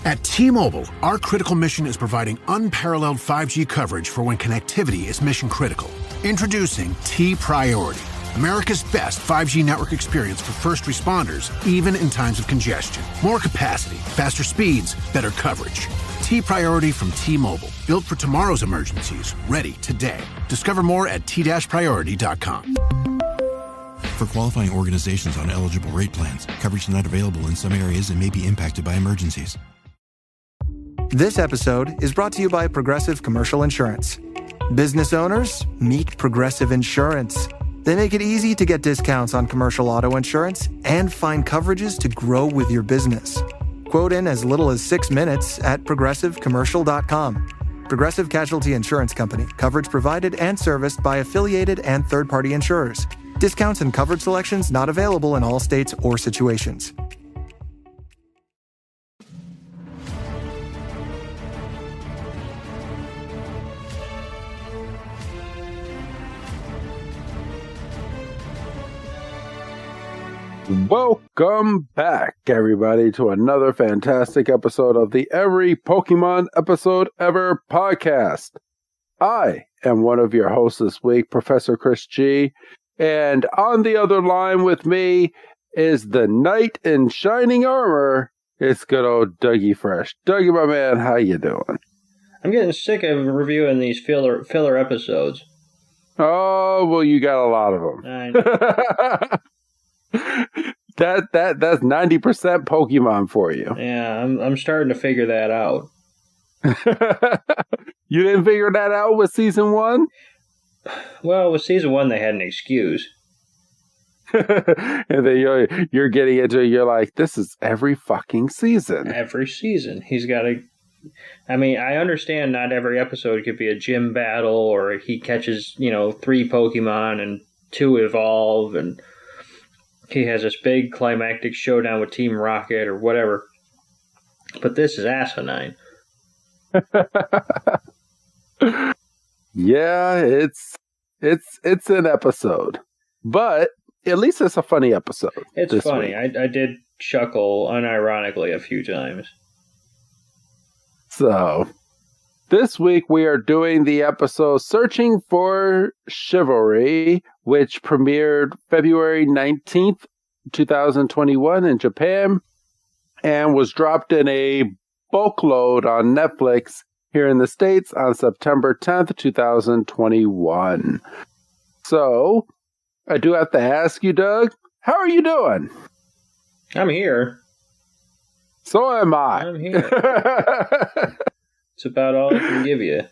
At T-Mobile, our critical mission is providing unparalleled 5G coverage for when connectivity is mission critical. Introducing T-Priority, America's best 5G network experience for first responders, even in times of congestion. More capacity, faster speeds, better coverage. T-Priority from T-Mobile, built for tomorrow's emergencies, ready today. Discover more at t-priority.com. For qualifying organizations on eligible rate plans, coverage not available in some areas and may be impacted by emergencies. This episode is brought to you by Progressive Commercial Insurance. Business owners, meet Progressive Insurance. They make it easy to get discounts on commercial auto insurance and find coverages to grow with your business. Quote in as little as 6 minutes at progressivecommercial.com. Progressive Casualty Insurance Company. Coverage provided and serviced by affiliated and third-party insurers. Discounts and coverage selections not available in all states or situations. Welcome back, everybody, to another fantastic episode of the Every Pokemon Episode Ever podcast. I am one of your hosts this week, Professor Chris G, and on the other line with me is the knight in shining armor. It's good old Dougie Fresh. Dougie, my man, how you doing? I'm getting sick of reviewing these filler episodes. Oh, well, you got a lot of them. I know. That's 90% Pokemon for you. Yeah, I'm starting to figure that out. You didn't figure that out with season 1? Well, with season 1, they had an excuse. And then you're getting into it, you're like, this is every fucking season. Every season. He's got to... I mean, I understand not every episode could be a gym battle, or he catches, 3 Pokemon and 2 evolve, and he has this big climactic showdown with Team Rocket or whatever. But this is asinine. Yeah, it's an episode. But at least it's a funny episode. It's funny. I did chuckle unironically a few times. So, this week we are doing the episode Searching for Chivalry, which premiered February 19th, 2021 in Japan, and was dropped in a bulk load on Netflix here in the States on September 10th, 2021. So, I do have to ask you, Doug, how are you doing? I'm here. So am I. I'm here. It's about all I can give you.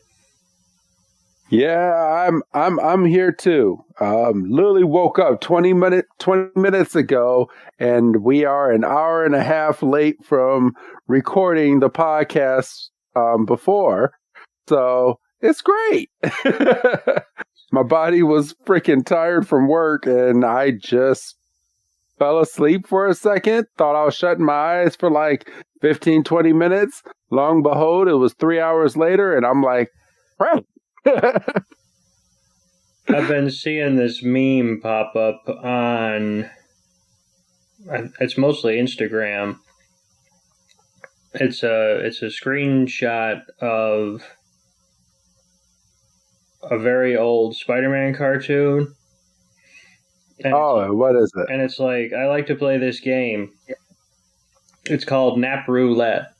Yeah, I'm here too. Literally woke up 20 minutes ago, and we are an hour and a half late from recording the podcast before. So it's great. My body was freaking tired from work, and I just fell asleep for a second. Thought I was shutting my eyes for like 15, 20 minutes. Long behold, it was 3 hours later, and I'm like, crap. I've been seeing this meme pop up on, it's mostly Instagram. It's a screenshot of a very old Spider-Man cartoon. And what is it? And it's like, I like to play this game. It's called Nap Roulette.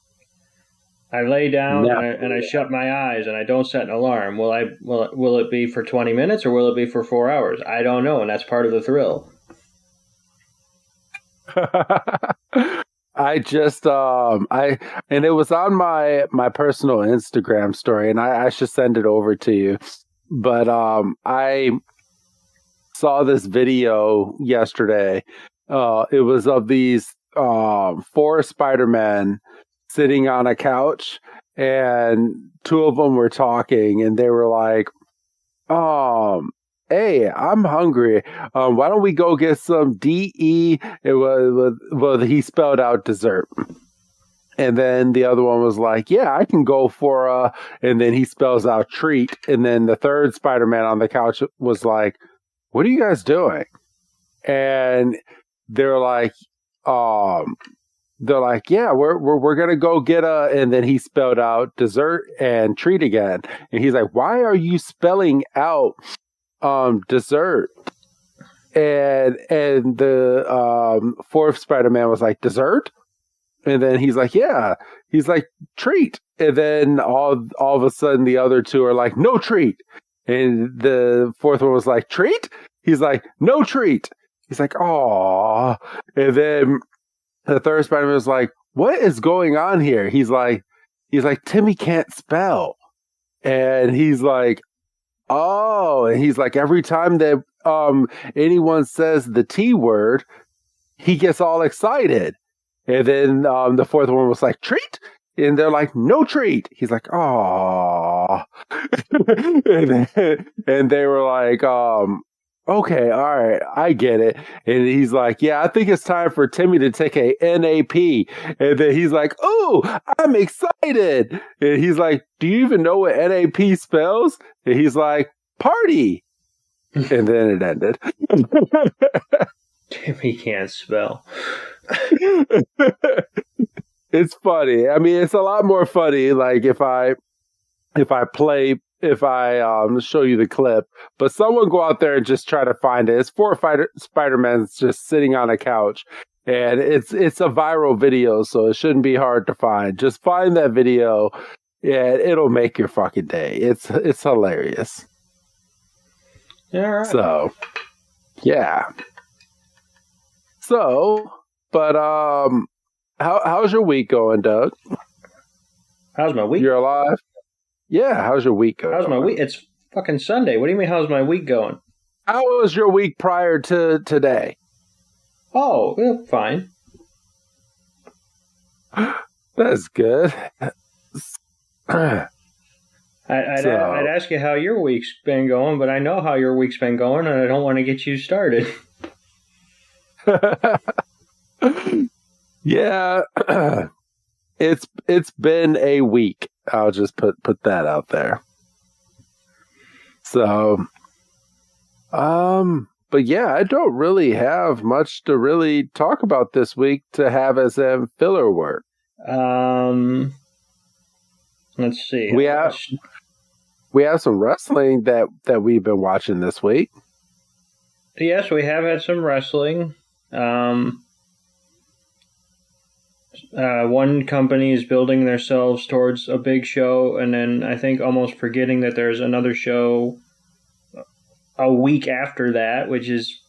I lay down and I shut my eyes and I don't set an alarm. Will it be for 20 minutes or will it be for 4 hours? I don't know, and that's part of the thrill. I just and it was on my personal Instagram story, and I should send it over to you. But I saw this video yesterday. It was of these 4 Spider-Men sitting on a couch, and 2 of them were talking, and they were like, hey, I'm hungry. Why don't we go get some DE? He spelled out dessert. And then the other one was like, yeah, I can go for and then he spells out treat. And then the third Spider-Man on the couch was like, what are you guys doing? And they're like, they're like, yeah, we're gonna go get and then he spelled out dessert and treat again. And he's like, why are you spelling out dessert? And the fourth Spider-Man was like, dessert? And then he's like, yeah. He's like, treat. And then all of a sudden the other two are like, no treat. And the fourth one was like, treat? He's like, no treat. He's like, aw. And then the third Spider-Man was like, what is going on here? He's like, Timmy can't spell. And he's like, oh. And he's like, every time that anyone says the T word, he gets all excited. And then the fourth one was like, treat? And they're like, no treat. He's like, oh. and they were like, okay, all right, I get it. And he's like, yeah, I think it's time for Timmy to take a NAP. And then he's like, oh, I'm excited. And he's like, do you even know what NAP spells? And he's like, party. And then it ended. Timmy can't spell. It's funny. I mean, it's a lot more funny, like if I show you the clip, but someone go out there and just try to find it. It's four Spider-Mans just sitting on a couch, and it's a viral video, so it shouldn't be hard to find. Just find that video, and it'll make your fucking day. It's hilarious. All right. So, yeah. So, but how's your week going, Doug? How's my week? You're alive? Yeah, how's your week going? How's my week? It's fucking Sunday. What do you mean, how's my week going? How was your week prior to today? Oh, yeah, fine. That's good. I'd ask you how your week's been going, but I know how your week's been going, and I don't want to get you started. Yeah, it's been a week. I'll just put that out there. So, but yeah, I don't really have much to really talk about this week to have as a filler work. Let's see. We have some wrestling that we've been watching this week. Yes, we have had some wrestling. One company is building themselves towards a big show, and then I think almost forgetting that there's another show a week after that, which is,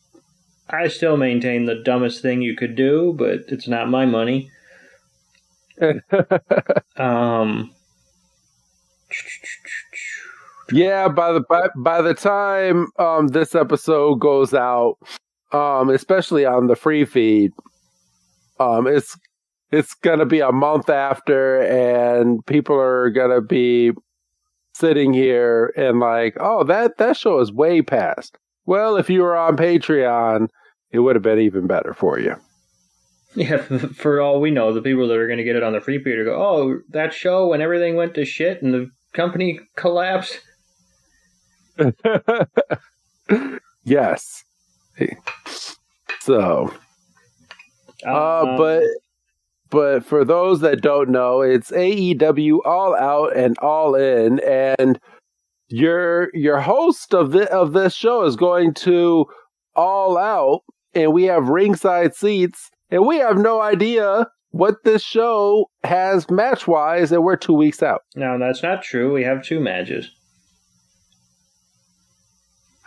I still maintain, the dumbest thing you could do, but it's not my money. Yeah, by the time this episode goes out, especially on the free feed, it's gonna be a month after, and people are gonna be sitting here and like, oh, that show is way past. Well, if you were on Patreon, it would have been even better for you. Yeah, for all we know, the people that are going to get it on the free feed go, oh, that show when everything went to shit and the company collapsed. Yes. So, but for those that don't know, it's AEW All Out and All In, and your host of this show is going to All Out, and we have ringside seats, and we have no idea what this show has match-wise, and we're 2 weeks out. No, that's not true. We have 2 matches.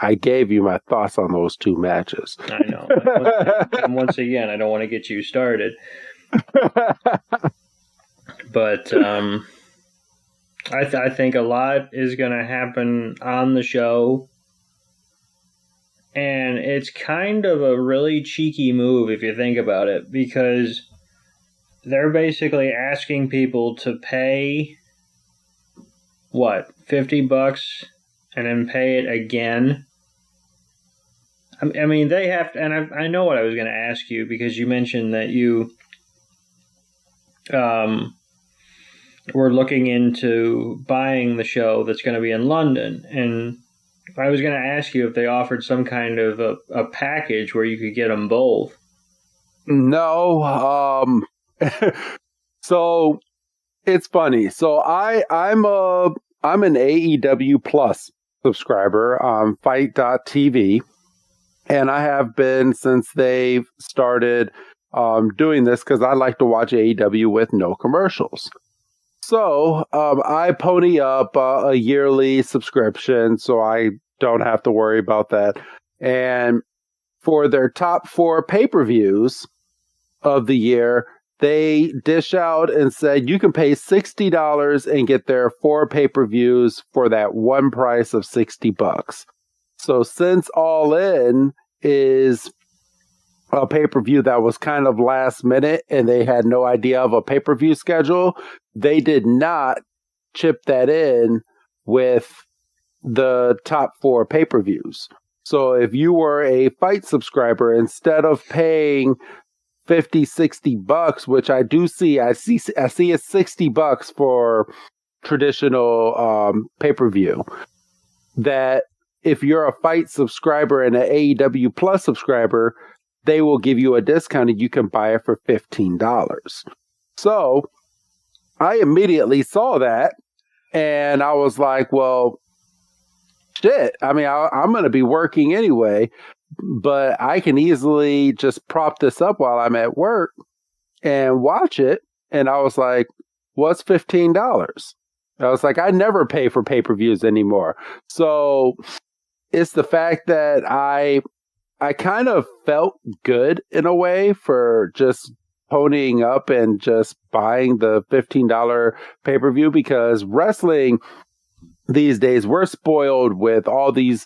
I gave you my thoughts on those 2 matches. I know. And once again, I don't want to get you started. But I think a lot is going to happen on the show. And it's kind of a really cheeky move if you think about it, because they're basically asking people to pay, what, $50 and then pay it again. I mean, they have to, and I know what I was going to ask you, because you mentioned that you were looking into buying the show that's going to be in London, and I was going to ask you if they offered some kind of a package where you could get them both. No, So it's funny. So I'm an AEW Plus subscriber on Fight.tv, and I have been since they've started doing this because I like to watch AEW with no commercials. So I pony up a yearly subscription so I don't have to worry about that. And for their top 4 pay-per-views of the year, they dish out and said you can pay $60 and get their 4 pay-per-views for that one price of $60. So since All In is a pay-per-view that was kind of last minute and they had no idea of a pay-per-view schedule, they did not chip that in with the top 4 pay-per-views. So if you were a Fight subscriber, instead of paying $50-$60, which I do see, I see it's $60 for traditional pay-per-view, that if you're a Fight subscriber and an AEW Plus subscriber, they will give you a discount and you can buy it for $15. So I immediately saw that and I was like, well, shit. I mean, I'm going to be working anyway, but I can easily just prop this up while I'm at work and watch it. And I was like, what's $15? I was like, I never pay for pay-per-views anymore. So it's the fact that I kind of felt good in a way for just ponying up and just buying the $15 pay-per-view, because wrestling these days, we're spoiled with all these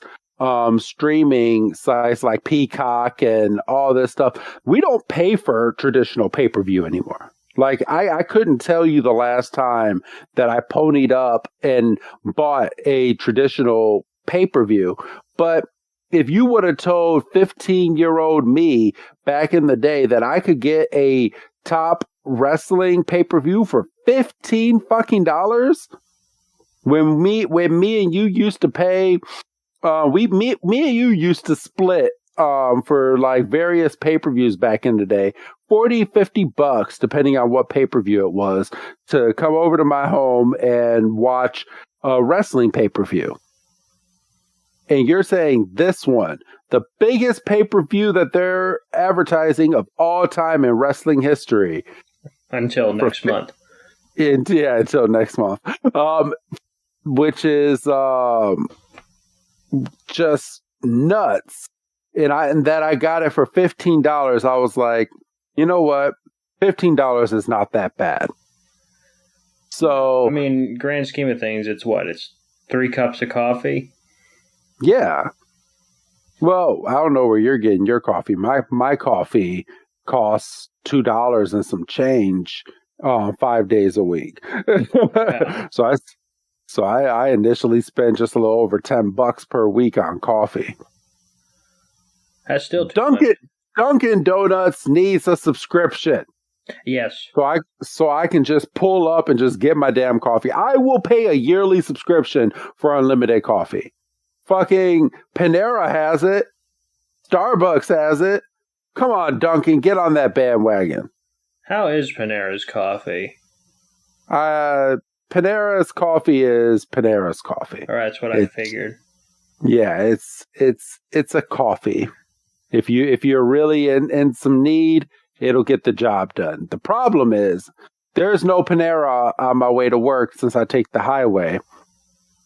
streaming sites like Peacock and all this stuff. We don't pay for traditional pay-per-view anymore. Like, I couldn't tell you the last time that I ponied up and bought a traditional pay-per-view, but if you would have told 15-year-old me back in the day that I could get a top wrestling pay-per-view for $15 fucking dollars, when me and you used to pay, me and you used to split for like various pay-per-views back in the day, $40-$50 depending on what pay-per-view it was, to come over to my home and watch a wrestling pay-per-view. And you're saying this one, the biggest pay-per-view that they're advertising of all time in wrestling history. Until next month. Until next month. Which is just nuts. And that I got it for $15. I was like, you know what? $15 is not that bad. So, I mean, grand scheme of things, it's what? It's 3 cups of coffee? Yeah. Well, I don't know where you're getting your coffee. My coffee costs $2 and some change 5 days a week. Yeah. So I initially spent just a little over $10 per week on coffee. That's still Dunkin' Donuts needs a subscription. Yes. So I can just pull up and just get my damn coffee. I will pay a yearly subscription for unlimited coffee. Fucking Panera has it. Starbucks has it. Come on, Dunkin', get on that bandwagon. How is Panera's coffee? Panera's coffee is Panera's coffee. All right, that's what I figured. Yeah, it's a coffee. If you're really in some need, it'll get the job done. The problem is there's no Panera on my way to work since I take the highway.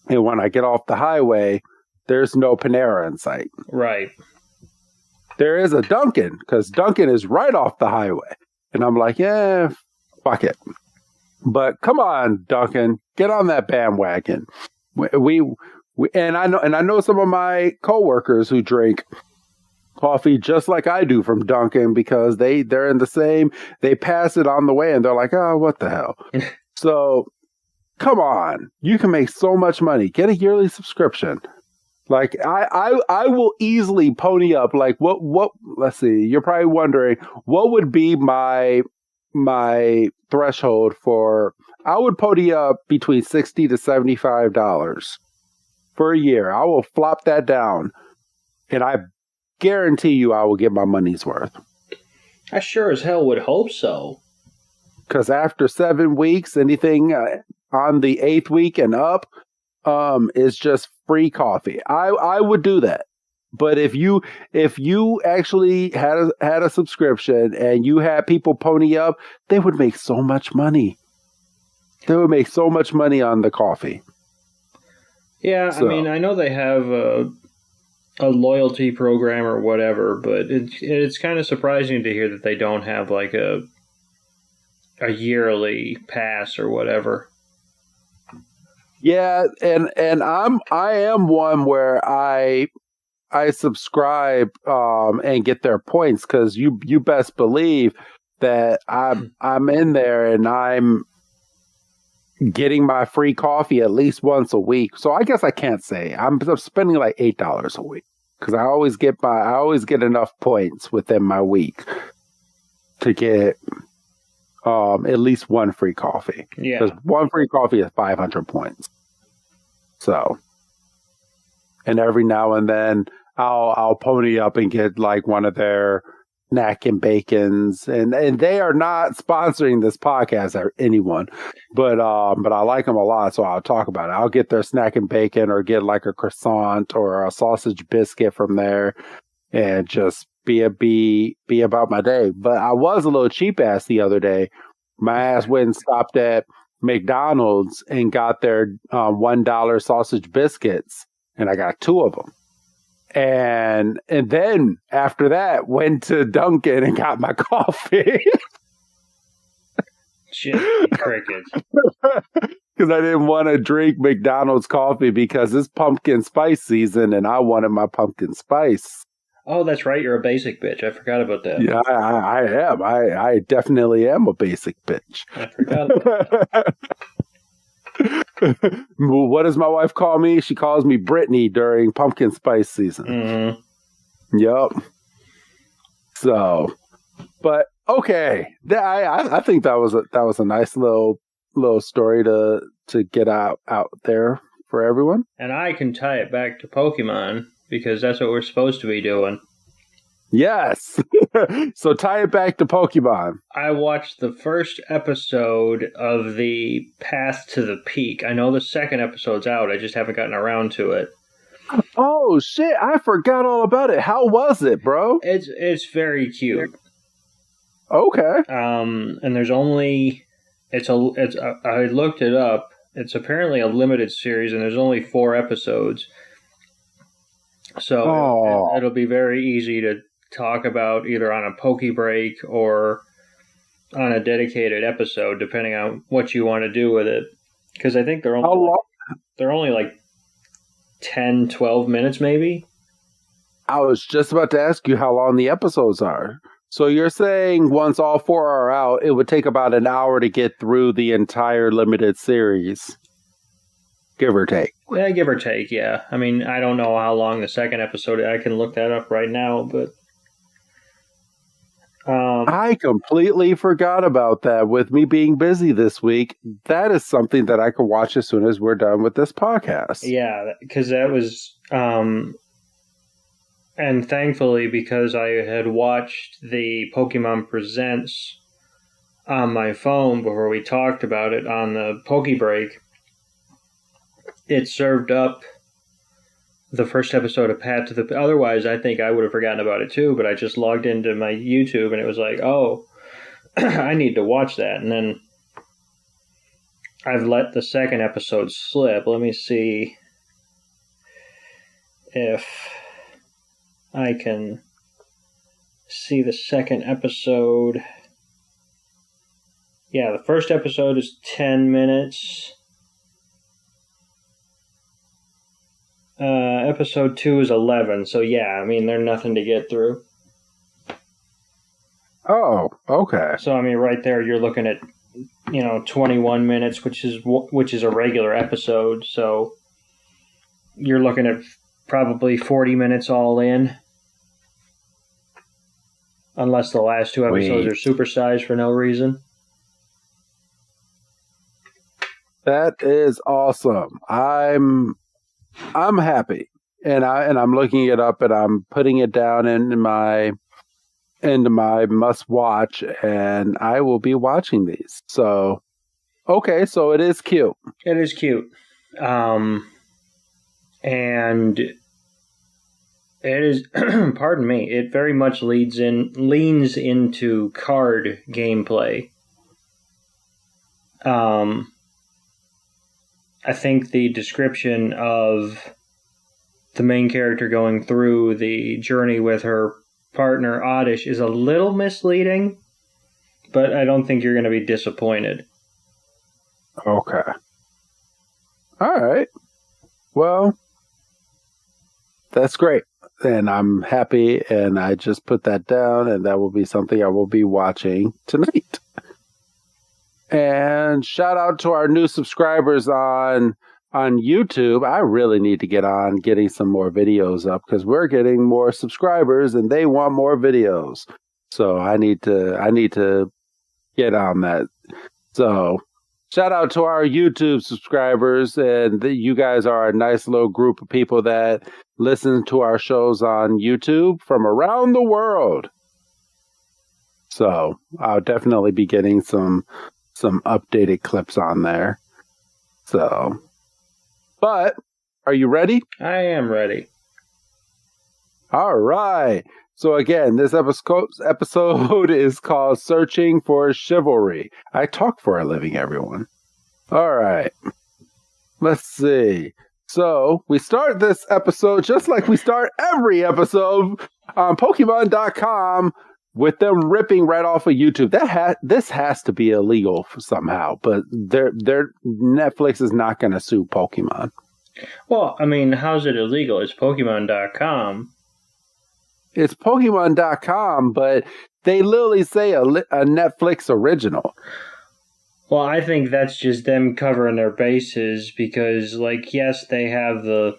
And when I get off the highway, there's no Panera in sight. Right. There is a Dunkin', because Dunkin' is right off the highway. And I'm like, yeah, fuck it. But come on, Dunkin', get on that bandwagon. And I know some of my coworkers who drink coffee just like I do from Dunkin', because they're in the same, they pass it on the way and they're like, oh, what the hell? So come on, you can make so much money. Get a yearly subscription. Like I will easily pony up like what let's see, you're probably wondering what would be my threshold for, I would pony up between $60 to $75 for a year. I will flop that down and I guarantee you I will get my money's worth. I sure as hell would hope so. Because after 7 weeks, anything on the 8th week and up is just free coffee. I would do that. But if you actually had a subscription and you had people pony up, they would make so much money. They would make so much money on the coffee. Yeah, so. I mean, I know they have a loyalty program or whatever, but it's kind of surprising to hear that they don't have like a yearly pass or whatever. Yeah, and I am one where I subscribe and get their points, because you best believe that I'm in there and I'm getting my free coffee at least once a week. So I guess I can't say I'm spending like $8 a week, because I always get enough points within my week to get at least one free coffee. Yeah, because one free coffee is 500 points. So. And every now and then I'll pony up and get like one of their snack and bacons, and they are not sponsoring this podcast or anyone, but I like them a lot, so I'll talk about it. I'll get their snack and bacon, or get like a croissant or a sausage biscuit from there, and just be about my day. But I was a little cheap ass the other day. My ass went and stopped at McDonald's and got their $1 sausage biscuits. And I got 2 of them. And then after that, went to Dunkin' and got my coffee. Shit, crickets. Because I didn't want to drink McDonald's coffee, because it's pumpkin spice season and I wanted my pumpkin spice. Oh, that's right. You're a basic bitch. I forgot about that. Yeah, I am. I definitely am a basic bitch. I forgot about that. What does my wife call me? She calls me Brittany during pumpkin spice season. Mm-hmm. Yep. So, but okay, I think that was a nice little story to get out there for everyone. And I can tie it back to Pokemon, because that's what we're supposed to be doing. Yes. So tie it back to Pokemon. I watched the first episode of the Path to the Peak. I know the second episode's out. I just haven't gotten around to it. Oh shit! I forgot all about it. How was it, bro? It's very cute. Okay. And there's only I looked it up. It's apparently a limited series, and there's only 4 episodes. So it'll be very easy to talk about either on a Poke Break or on a dedicated episode, depending on what you want to do with it. Because I think they're only like 10, 12 minutes maybe. I was just about to ask you how long the episodes are. So you're saying once all 4 are out, it would take about an hour to get through the entire limited series, give or take. Yeah, give or take, yeah. I mean, I don't know how long the second episode is. I can look that up right now, but... I completely forgot about that with me being busy this week. That is something that I could watch as soon as we're done with this podcast. Yeah, because that was... and thankfully, because I had watched the Pokemon Presents on my phone before we talked about it on the Poke Break, it served up the first episode of Path to the... Otherwise, I think I would have forgotten about it too, but I just logged into my YouTube and it was like, oh, I need to watch that. And then I've let the second episode slip. Let me see if I can see the second episode. Yeah, the first episode is 10 minutes. Episode 2 is 11, so yeah, I mean, they're nothing to get through. Oh, okay. So, I mean, right there, you're looking at, 21 minutes, which is a regular episode, so you're looking at probably 40 minutes all in. Unless the last 2 episodes are supersized for no reason. That is awesome. I'm happy, and I'm looking it up, and I'm putting it down in my into my must watch, and I will be watching these. So, okay, so it is cute. It is cute. And it is, pardon me, it very much leans into card gameplay. I think the description of the main character going through the journey with her partner Oddish is a little misleading, but I don't think you're going to be disappointed. Okay. All right. Well, that's great. And I'm happy, and I just put that down, and that will be something I will be watching tonight. And shout out to our new subscribers on YouTube. I really need to get on getting some more videos up because we're getting more subscribers and they want more videos. So I need to get on that. So shout out to our YouTube subscribers, and you guys are a nice little group of people that listen to our shows on YouTube from around the world. So I'll definitely be getting some updated clips on there. So, but are you ready? I am ready. All right. So again, this episode is called Searching for Chivalry. I talk for a living, everyone. All right. Let's see. So we start this episode just like we start every episode on Pokemon.com with them ripping right off of YouTube. This has to be illegal somehow, but their Netflix is not going to sue Pokemon. Well, I mean, how's it illegal? It's Pokemon.com. It's Pokemon.com, but they literally say a Netflix original. Well, I think that's just them covering their bases because, like, yes, they have the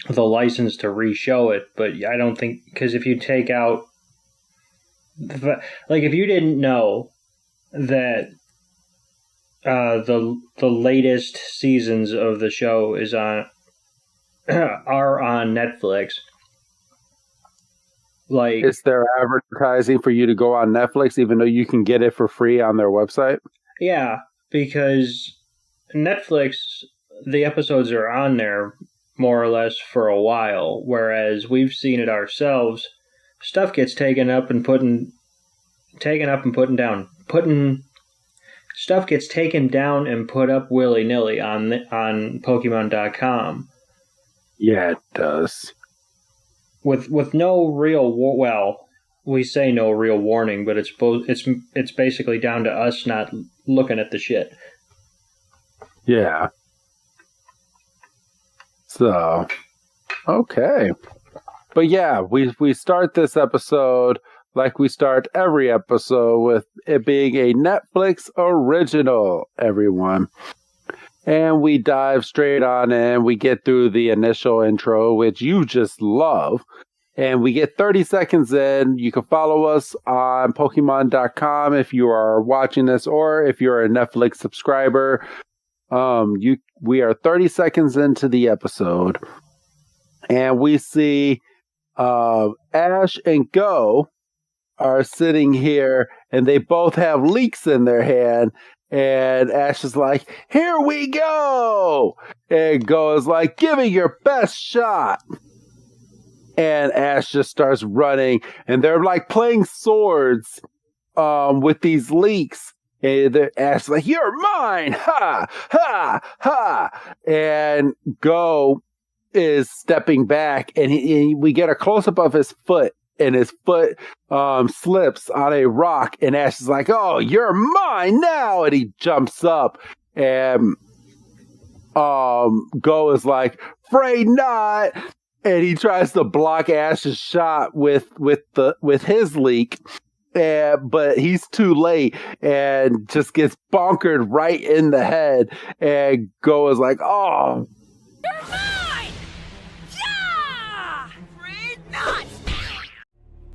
license to re-show it, but I don't think, because if you take out, like, if you didn't know that the latest seasons of the show are on Netflix, like, is there advertising for you to go on Netflix even though you can get it for free on their website? Yeah, because Netflix, the episodes are on there more or less for a while, whereas we've seen it ourselves. Stuff gets taken up and putting down. Stuff gets taken down and put up willy-nilly on Pokemon.com. Yeah, it does. With no real, well, we say no real warning, but it's basically down to us not looking at the shit. Yeah. So, okay. But yeah, we start this episode like we start every episode with it being a Netflix original, everyone. And we dive straight on in. We get through the initial intro, which you just love. And we get 30 seconds in. You can follow us on Pokemon.com if you are watching this, or if you're a Netflix subscriber. We are 30 seconds into the episode. And we see Ash and Go are sitting here, and they both have leeks in their hand. And Ash is like, here we go! And Go is like, give it your best shot! And Ash just starts running, and they're like playing swords with these leeks. And Ash is like, you're mine! Ha! Ha! Ha! And Go is stepping back, and we get a close-up of his foot. And his foot slips on a rock, and Ash is like, oh, you're mine now! And he jumps up, and Go is like, afraid not! And he tries to block Ash's shot with his leek, but he's too late, and just gets bonkered right in the head, and Go is like, oh! You're mine! Yeah! Afraid not!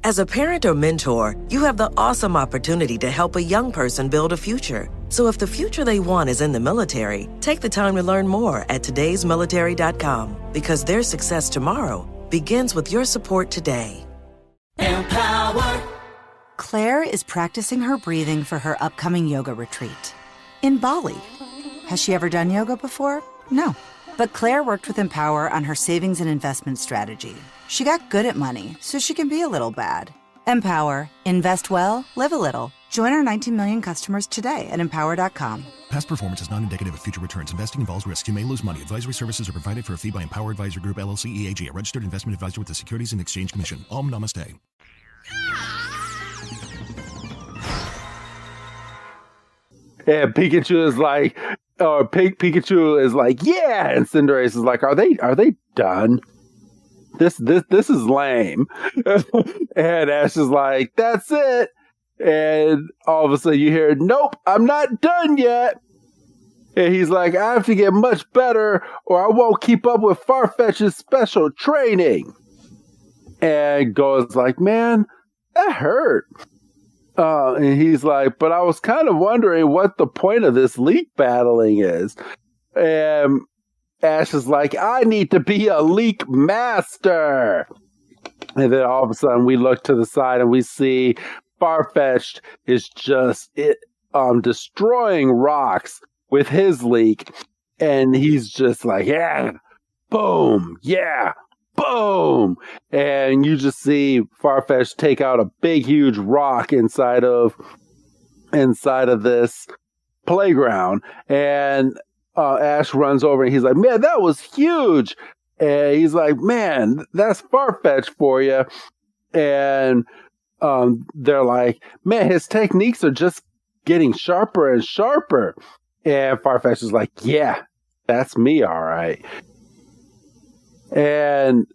As a parent or mentor, you have the awesome opportunity to help a young person build a future. So if the future they want is in the military, take the time to learn more at todaysmilitary.com, because their success tomorrow begins with your support today. Empower Claire is practicing her breathing for her upcoming yoga retreat in Bali. Has she ever done yoga before? No. But Claire worked with Empower on her savings and investment strategy. She got good at money, so she can be a little bad. Empower. Invest well, live a little. Join our 19 million customers today at empower.com. Past performance is not indicative of future returns. Investing involves risks. You may lose money. Advisory services are provided for a fee by Empower Advisor Group, LLC, EAG, a registered investment advisor with the Securities and Exchange Commission. Om Namaste. And Pikachu is like, Pikachu is like, yeah, and Cinderace is like, are they done? This is lame. And Ash is like, that's it. And all of a sudden you hear, nope, I'm not done yet. And he's like, I have to get much better or I won't keep up with Farfetch's special training. And Go's like, man, that hurt. And he's like, but I was kind of wondering what the point of this leak battling is. And Ash is like, I need to be a leak master. And then all of a sudden we look to the side and we see Farfetch'd is just destroying rocks with his leak. And he's just like, yeah, boom, yeah, boom. And you just see Farfetch'd take out a big, huge rock inside of this playground. And Ash runs over and he's like, man, that was huge. And he's like, man, that's Farfetch'd for you. And they're like, man, his techniques are just getting sharper and sharper. And Farfetch'd is like, yeah, that's me, all right. And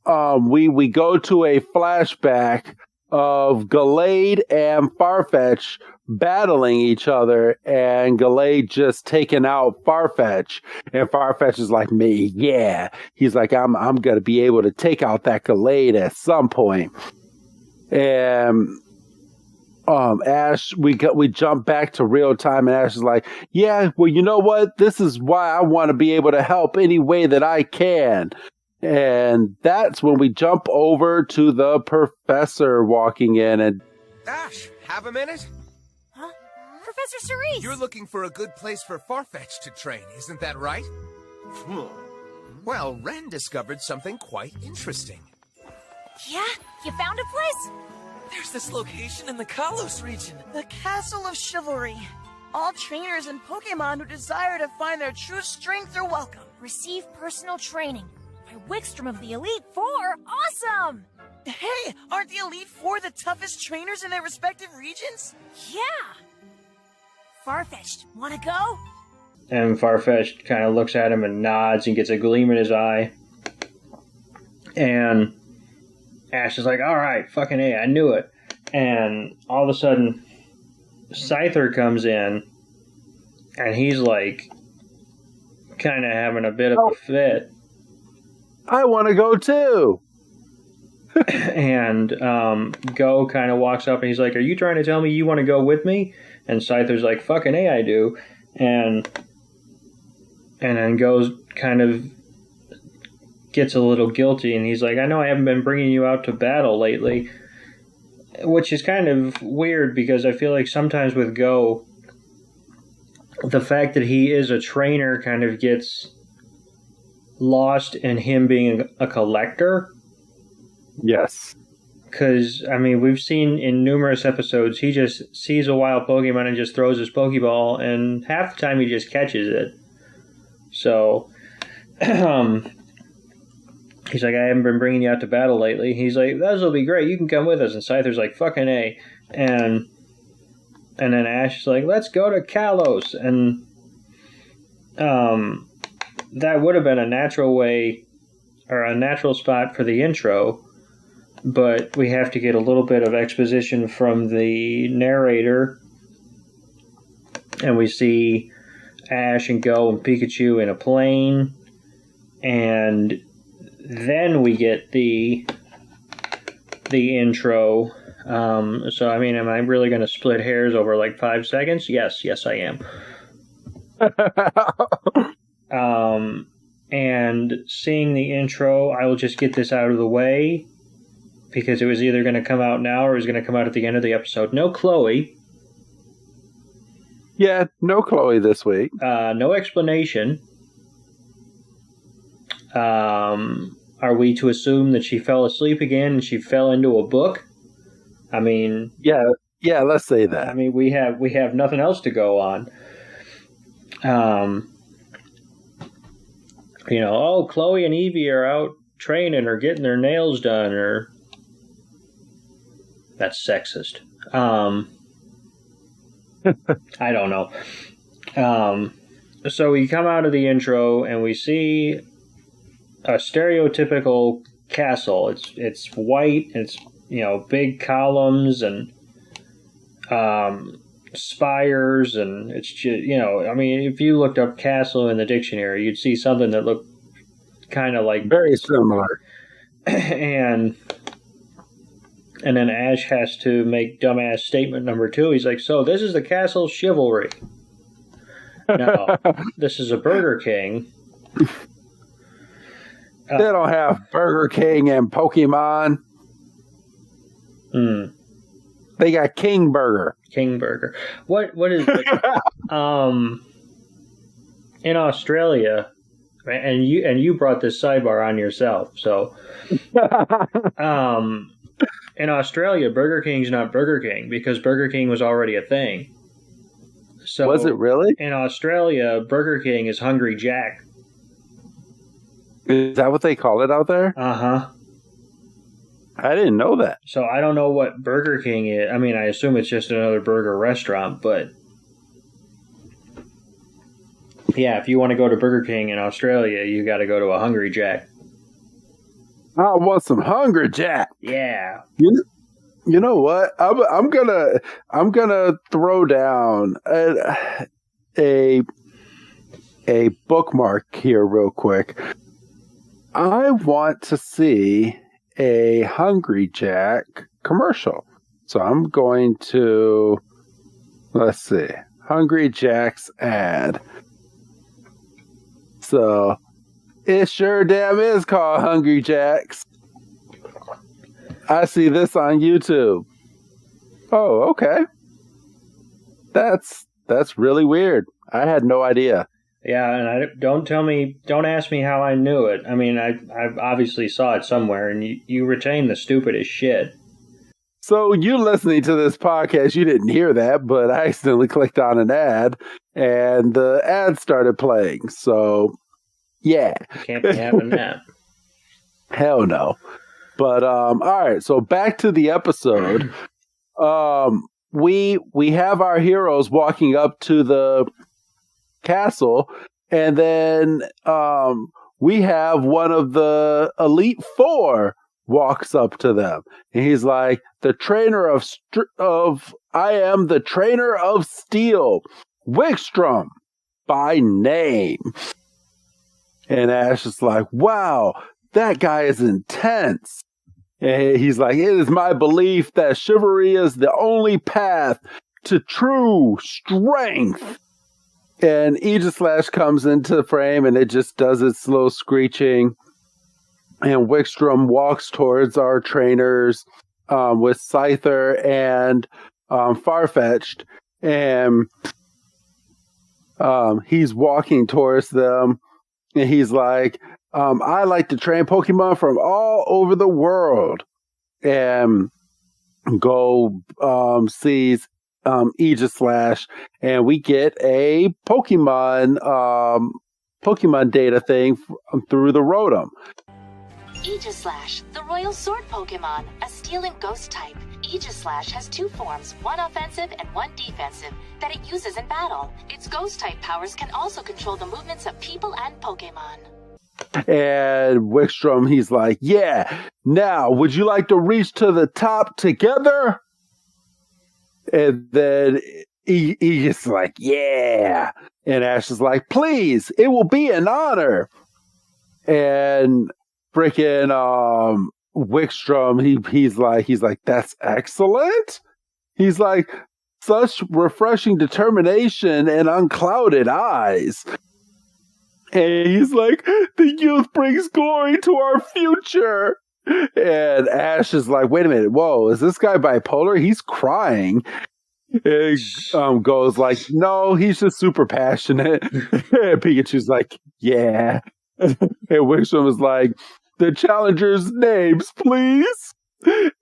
we go to a flashback of Gallade and Farfetch'd battling each other, and Gallade just taking out Farfetch'd, and Farfetch'd is like, me, yeah. He's like, I'm gonna be able to take out that Gallade at some point. And Ash, we jump back to real time, and Ash is like, yeah, well, you know what? This is why I want to be able to help any way that I can. And that's when we jump over to the professor walking in. And Ash, have a minute? Huh? Professor Cerise! You're looking for a good place for Farfetch'd to train, isn't that right? Well, Ren discovered something quite interesting. Yeah? You found a place? There's this location in the Kalos region. The Castle of Chivalry. All trainers and Pokémon who desire to find their true strength are welcome. Receive personal training by Wickstrom of the Elite Four. Awesome! Hey, aren't the Elite Four the toughest trainers in their respective regions? Yeah! Farfetch'd, wanna go? And Farfetch'd kind of looks at him and nods and gets a gleam in his eye. And Ash is like, all right, fucking A, I knew it. And all of a sudden, Scyther comes in, and he's like, kind of having a bit of a fit. I want to go too. And Go kind of walks up, and he's like, are you trying to tell me you want to go with me? And Scyther's like, fucking A, I do. And then Go's kind of gets a little guilty, and he's like, I know I haven't been bringing you out to battle lately, which is kind of weird because I feel like sometimes with Go, the fact that he is a trainer kind of gets lost in him being a collector. Yes. Because, I mean, we've seen in numerous episodes, he just sees a wild Pokemon and just throws his Pokeball, and half the time he just catches it. So, he's like, I haven't been bringing you out to battle lately. He's like, that'll be great. You can come with us. And Scyther's like, fucking A. And then Ash is like, let's go to Kalos. And that would have been a natural way, or a natural spot for the intro. But we have to get a little bit of exposition from the narrator. And we see Ash and Go and Pikachu in a plane. And then we get the intro. So, I mean, am I really going to split hairs over like 5 seconds? Yes, I am. And seeing the intro, I will just get this out of the way. because it was either going to come out now or it was going to come out at the end of the episode. No Chloe. Yeah, no Chloe this week. No explanation. Are we to assume that she fell asleep again and she fell into a book? I mean... Yeah, let's say that. I mean, we have nothing else to go on. Chloe and Evie are out training or getting their nails done, or... That's sexist. I don't know. So we come out of the intro and we see a stereotypical castle. It's white, and it's big columns and spires, and it's just, if you looked up castle in the dictionary, you'd see something that looked kind of like very similar. And then Ash has to make dumbass statement number 2. He's like, so this is the castle Chivalry. No, this is a Burger King. They don't have Burger King and Pokemon. They got King Burger. King Burger. What is in Australia, and you brought this sidebar on yourself, so in Australia, Burger King's not Burger King because Burger King was already a thing. So was it really? In Australia, Burger King is Hungry Jack. Is that what they call it out there? Uh-huh. I didn't know that. So I don't know what Burger King is. I mean, I assume it's just another burger restaurant, but yeah, if you want to go to Burger King in Australia, you got to go to a Hungry Jack. I want some Hungry Jack. Yeah. You know what? I'm gonna throw down a bookmark here real quick. I want to see a Hungry Jack commercial. So I'm going to, let's see, Hungry Jack's ad. So it sure damn is called Hungry Jack's. I see this on YouTube. Oh, okay. That's really weird. I had no idea. Yeah, and don't ask me how I knew it. I mean, I obviously saw it somewhere, and you retain the stupidest shit. So you listening to this podcast, you didn't hear that, but I accidentally clicked on an ad, and the ad started playing. So, yeah. Can't be having that. Hell no. But, all right, so back to the episode. We have our heroes walking up to the castle, and then we have one of the Elite Four walks up to them, and he's like, I am the trainer of steel, Wickstrom by name. And Ash is like, wow, that guy is intense. And he's like, it is my belief that chivalry is the only path to true strength. And Aegislash comes into the frame, and it just does its slow screeching. And Wickstrom walks towards our trainers with Scyther and Farfetch'd. And he's walking towards them. And he's like, I like to train Pokemon from all over the world. And Go sees Aegislash, and we get a Pokemon data thing through the Rotom. Aegislash, the Royal Sword Pokemon, a Steel and Ghost type. Aegislash has 2 forms, one offensive and one defensive, that it uses in battle. Its Ghost type powers can also control the movements of people and Pokemon. And Wickstrom, he's like, yeah, now, would you like to reach to the top together? And then he's like, yeah. And Ash is like, please, it will be an honor. And freaking Wickstrom, he's like, that's excellent. He's like, such refreshing determination and unclouded eyes. And he's like, the youth brings glory to our future. And Ash is like, wait a minute, whoa, is this guy bipolar? He's crying. And Go's like, no, he's just super passionate. And Pikachu's like, yeah. And Wickstrom is like, the challengers' names, please.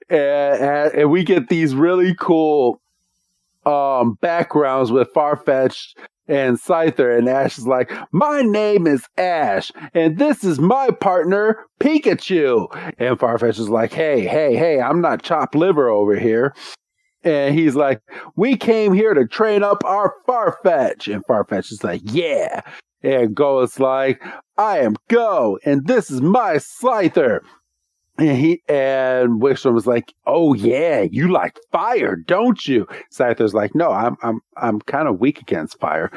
And we get these really cool backgrounds with Farfetch'd and Scyther, and Ash is like, my name is Ash, and this is my partner, Pikachu. And Farfetch'd is like, hey, I'm not chopped liver over here. And he's like, we came here to train up our Farfetch. And Farfetch is like, yeah. And Go is like, I am Go, and this is my Scyther. And Wickstrom was like, oh yeah, you like fire, don't you? Scyther's like, no, I'm kind of weak against fire.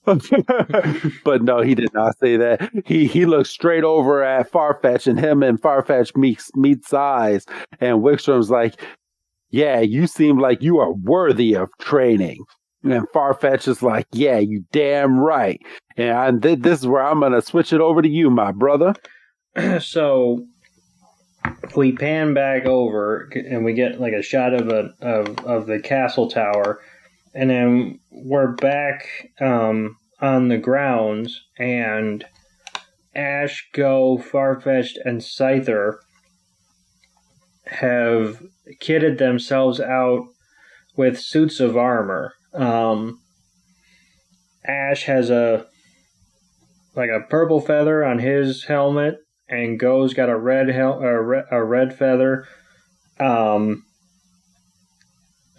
But no, he did not say that. He looked straight over at Farfetch, and him and Farfetch meets eyes. And Wickstrom's like, yeah, you seem like you are worthy of training. And Farfetch is like, yeah, you damn right. And this is where I'm going to switch it over to you, my brother. So we pan back over and we get like a shot of the castle tower. And then we're back on the grounds, and Ash, Go, Farfetch'd, and Scyther have kitted themselves out with suits of armor. Ash has a purple feather on his helmet, and Go's got a red feather.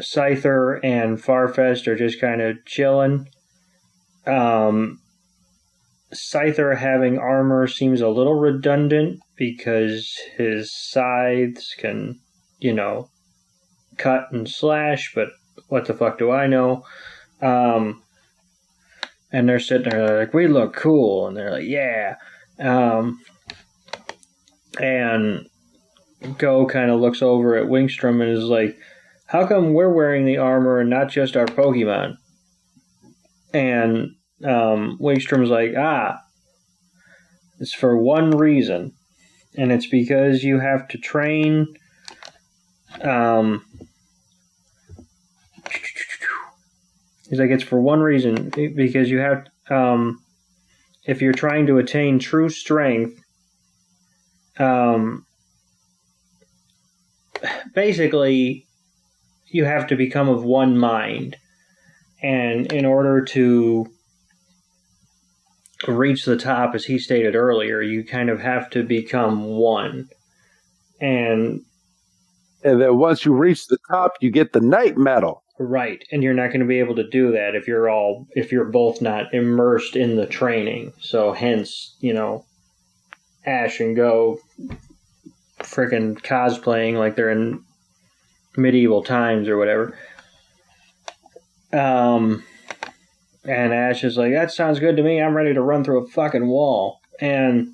Scyther and Farfetch'd are just kind of chilling. Scyther having armor seems a little redundant because his scythes can, cut and slash, but what the fuck do I know? And they're sitting there like, we look cool, and they're like, yeah. And Go kind of looks over at Wickstrom and is like, how come we're wearing the armor and not just our Pokemon? And Wickstrom's like, it's for one reason, and it's because you have to train. He's like, it's for one reason, because you have, if you're trying to attain true strength, basically, you have to become of one mind. And in order to reach the top, as he stated earlier, you kind of have to become one. And then once you reach the top, you get the night medal. Right. And you're not going to be able to do that if you're both not immersed in the training. So hence, Ash and Go freaking cosplaying like they're in medieval times or whatever. And Ash is like, that sounds good to me. I'm ready to run through a fucking wall. And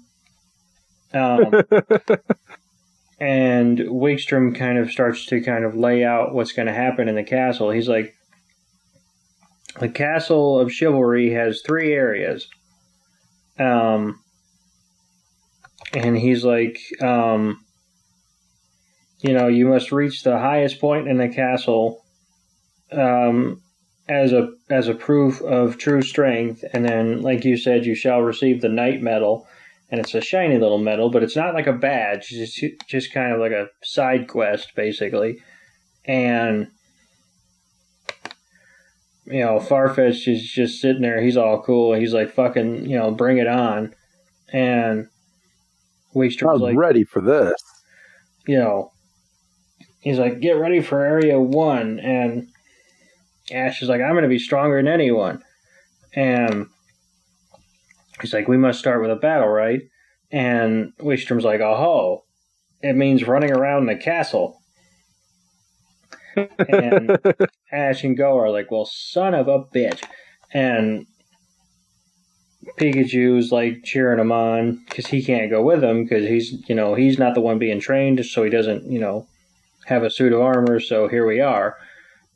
and Wickstrom kind of starts to kind of lay out what's going to happen in the castle. He's like, the castle of Chivalry has 3 areas. And he's like, you must reach the highest point in the castle as a proof of true strength, and then, like you said, you shall receive the Knight Medal, and it's a shiny little medal, but it's not like a badge. It's just kind of like a side quest, basically. And Farfetch is just sitting there. He's all cool. He's like, fucking, bring it on. And Wickstrom's like, ready for this. He's like, get ready for Area 1. And Ash is like, I'm going to be stronger than anyone. And he's like, we must start with a battle, right? And Wickstrom's like, oh, it means running around the castle. And Ash and Go are like, well, son of a bitch. And Pikachu's like cheering him on because he can't go with him because he's not the one being trained, so he doesn't, have a suit of armor, so here we are.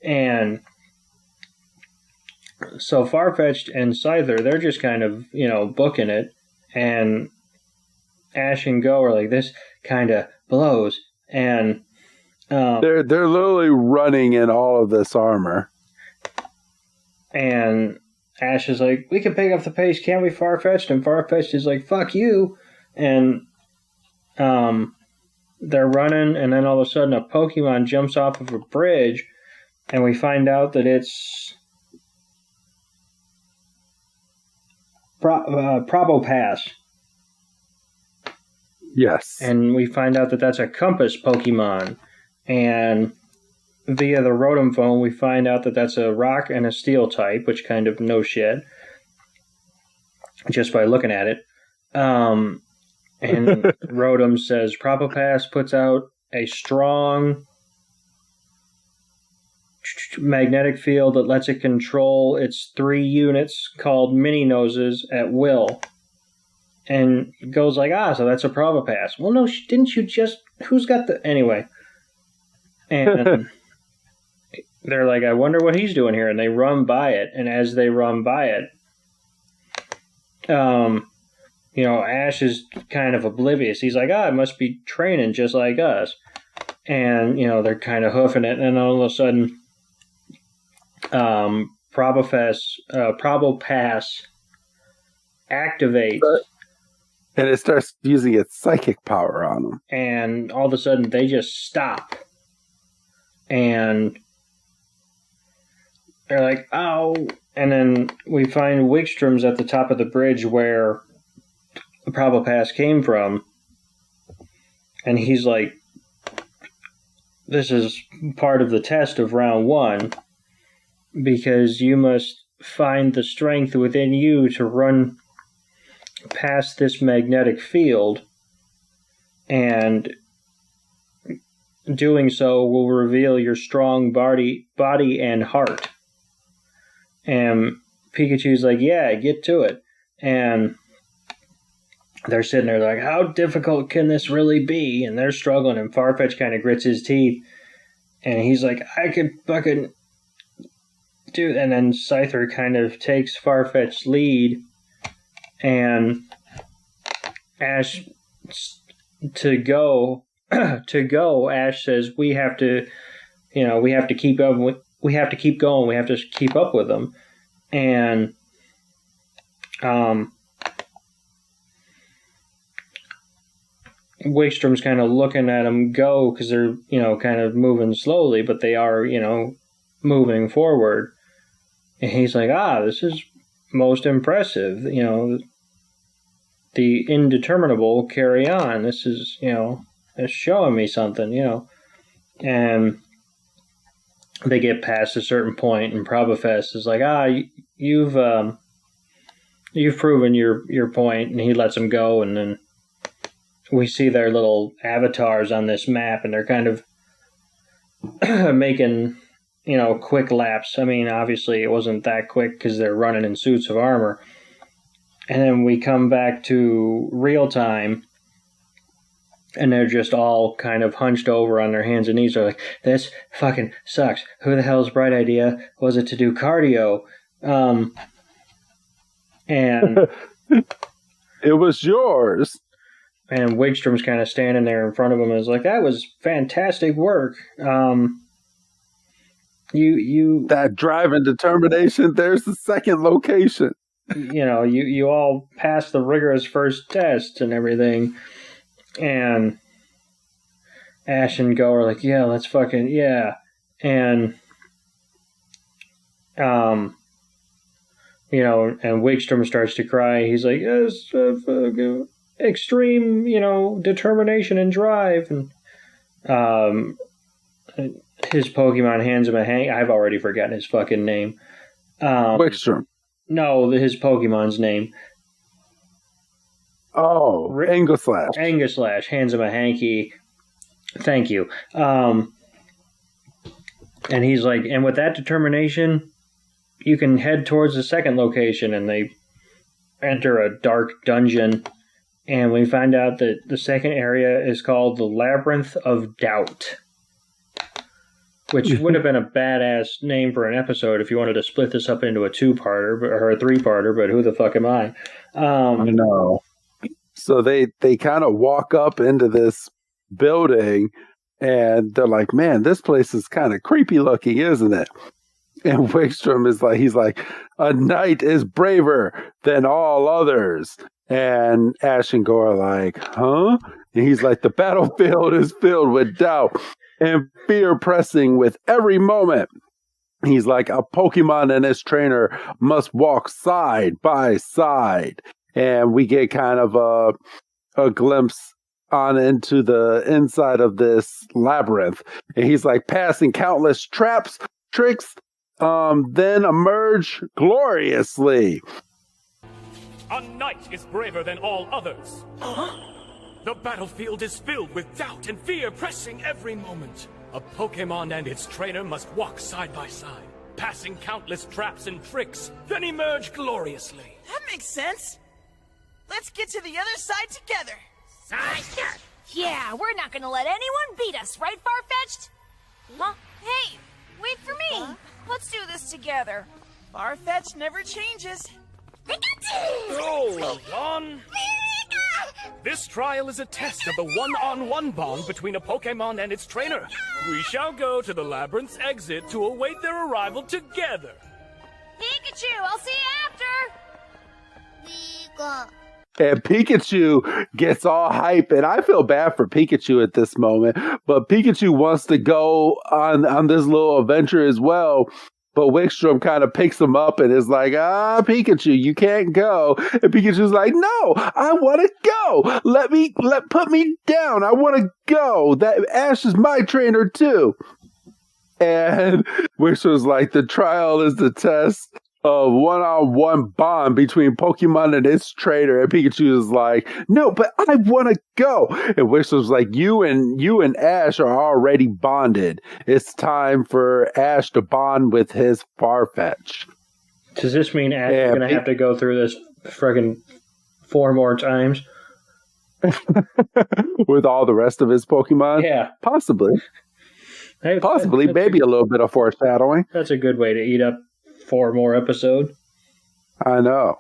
And so Farfetch'd and Scyther, they're just kind of, booking it. And Ash and Go are like, this kind of blows. And they're literally running in all of this armor. And Ash is like, we can pick up the pace, can't we, Farfetch'd? And Farfetch'd is like, fuck you. And they're running, and then all of a sudden a Pokemon jumps off of a bridge, and we find out that it's Probopass. Yes. And we find out that that's a Compass Pokemon. And via the Rotom phone, we find out that that's a Rock and a Steel type, which kind of no shit, just by looking at it. And Rotom says Probopass puts out a strong magnetic field that lets it control its 3 units called mini noses at will. And goes like, so that's a Probopass. Well, no, didn't you just... Who's got the... Anyway. And they're like, I wonder what he's doing here. And they run by it. And as they run by it, Ash is kind of oblivious. He's like, it must be training just like us. And, they're kind of hoofing it. And all of a sudden, Probopass activates. And it starts using its psychic power on them. And all of a sudden, they just stop. And they're like, ow. And then we find Wigstrom's at the top of the bridge where the Probopass came from. And he's like, this is part of the test of round 1. Because you must find the strength within you to run past this magnetic field, and doing so will reveal your strong body and heart. And Pikachu's like, yeah, get to it. And they're sitting there like, how difficult can this really be? And they're struggling, and Farfetch kind of grits his teeth, and he's like, I could fucking do. And then Scyther kind of takes Farfetch's lead. And Ash to go, Ash says we have to keep up. We have to keep going. We have to keep up with them. And Wigstrom's kind of looking at him go because they're kind of moving slowly, but they are moving forward. And he's like, this is most impressive. The indeterminable carry on. This is, it's showing me something, And they get past a certain point, and Probofest is like, you've proven your point, and he lets them go, and then we see their little avatars on this map, and they're kind of making, quick laps. I mean, obviously it wasn't that quick because they're running in suits of armor. And then we come back to real time, and they're just all kind of hunched over on their hands and knees. They're like, this fucking sucks. Who the hell's bright idea was it to do cardio? And it was yours. And Wigstrom's kind of standing there in front of him and is like, that was fantastic work. You that drive and determination, there's the second location. You all passed the rigorous first test and everything. And Ash and Go are like, yeah, let's fucking, yeah. And, and Wigstrom starts to cry. He's like, yes, extreme, determination and drive. And, his Pokemon hands him a hang. I've already forgotten his fucking name. Wigstrom. No, his Pokemon's name. Oh, Anguslash. Anguslash hands him a hanky. Thank you. And he's like, and with that determination, you can head towards the second location. And they enter a dark dungeon. And we find out that the second area is called the Labyrinth of Doubt. Which would have been a badass name for an episode if you wanted to split this up into a 2-parter or a 3-parter, but who the fuck am I? I know. So they kind of walk up into this building, and they're like, man, this place is kind of creepy looking, isn't it? And Wickstrom is like, he's like, a knight is braver than all others. And Ash and Gore are like, huh? And he's like, the battlefield is filled with doubt and fear pressing with every moment. He's like, a Pokemon and his trainer must walk side by side. And we get kind of a glimpse on into the inside of this labyrinth. And he's like, passing countless traps, tricks, then emerge gloriously. A knight is braver than all others. The battlefield is filled with doubt and fear pressing every moment. A Pokemon and its trainer must walk side by side, passing countless traps and tricks, then emerge gloriously. That makes sense. Let's get to the other side together. Yeah, we're not gonna let anyone beat us, right, Farfetch'd? Huh? Hey, wait for me. Let's do this together. Farfetch'd never changes. Hold on. This trial is a test of the one-on-one bond between a Pokemon and its trainer. We shall go to the labyrinth's exit to await their arrival together. Pikachu, I'll see you after. And Pikachu gets all hype, and I feel bad for Pikachu at this moment, but Pikachu wants to go on this little adventure as well. But Wickstrom kind of picks him up and is like, Pikachu, you can't go. And Pikachu's like, no, I want to go. Put me down. I want to go. That Ash is my trainer too. And Wickstrom's like, the trial is the test of one-on-one bond between Pokemon and its trainer. And Pikachu is like, no, but I want to go. And Wickstrom's like, you and Ash are already bonded. It's time for Ash to bond with his Farfetch. Does this mean Ash is going to have to go through this friggin' 4 more times? With all the rest of his Pokemon? Yeah. Possibly. Hey, maybe a little bit of foreshadowing. That's a good way to eat up 4 more episodes. I know.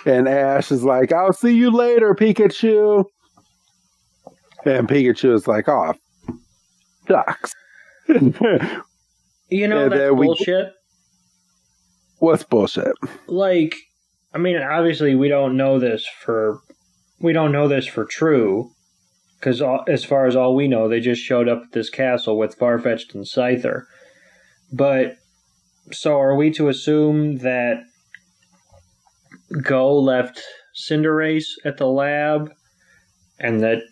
And Ash is like, I'll see you later, Pikachu. And Pikachu is like, oh, shucks. You know, that's bullshit. What's bullshit? Like, I mean, obviously we don't know this for true, because as far as all we know, they just showed up at this castle with Farfetch'd and Scyther. But so are we to assume that Go left Cinderace at the lab, and that,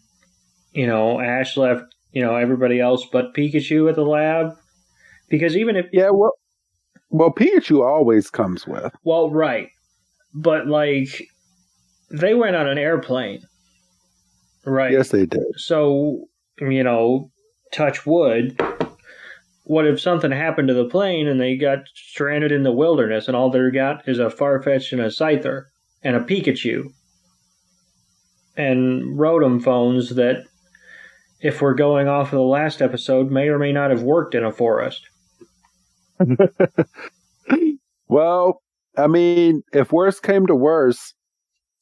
Ash left, everybody else but Pikachu at the lab? Because even if... Yeah, well, Pikachu always comes with. Well, right. But, they went on an airplane. Right. Yes, they did. So, touch wood. What if something happened to the plane and they got stranded in the wilderness and all they got is a Farfetch'd and a Scyther and a Pikachu and Rotom phones that, if we're going off of the last episode, may or may not have worked in a forest? Well, I mean, if worse came to worse,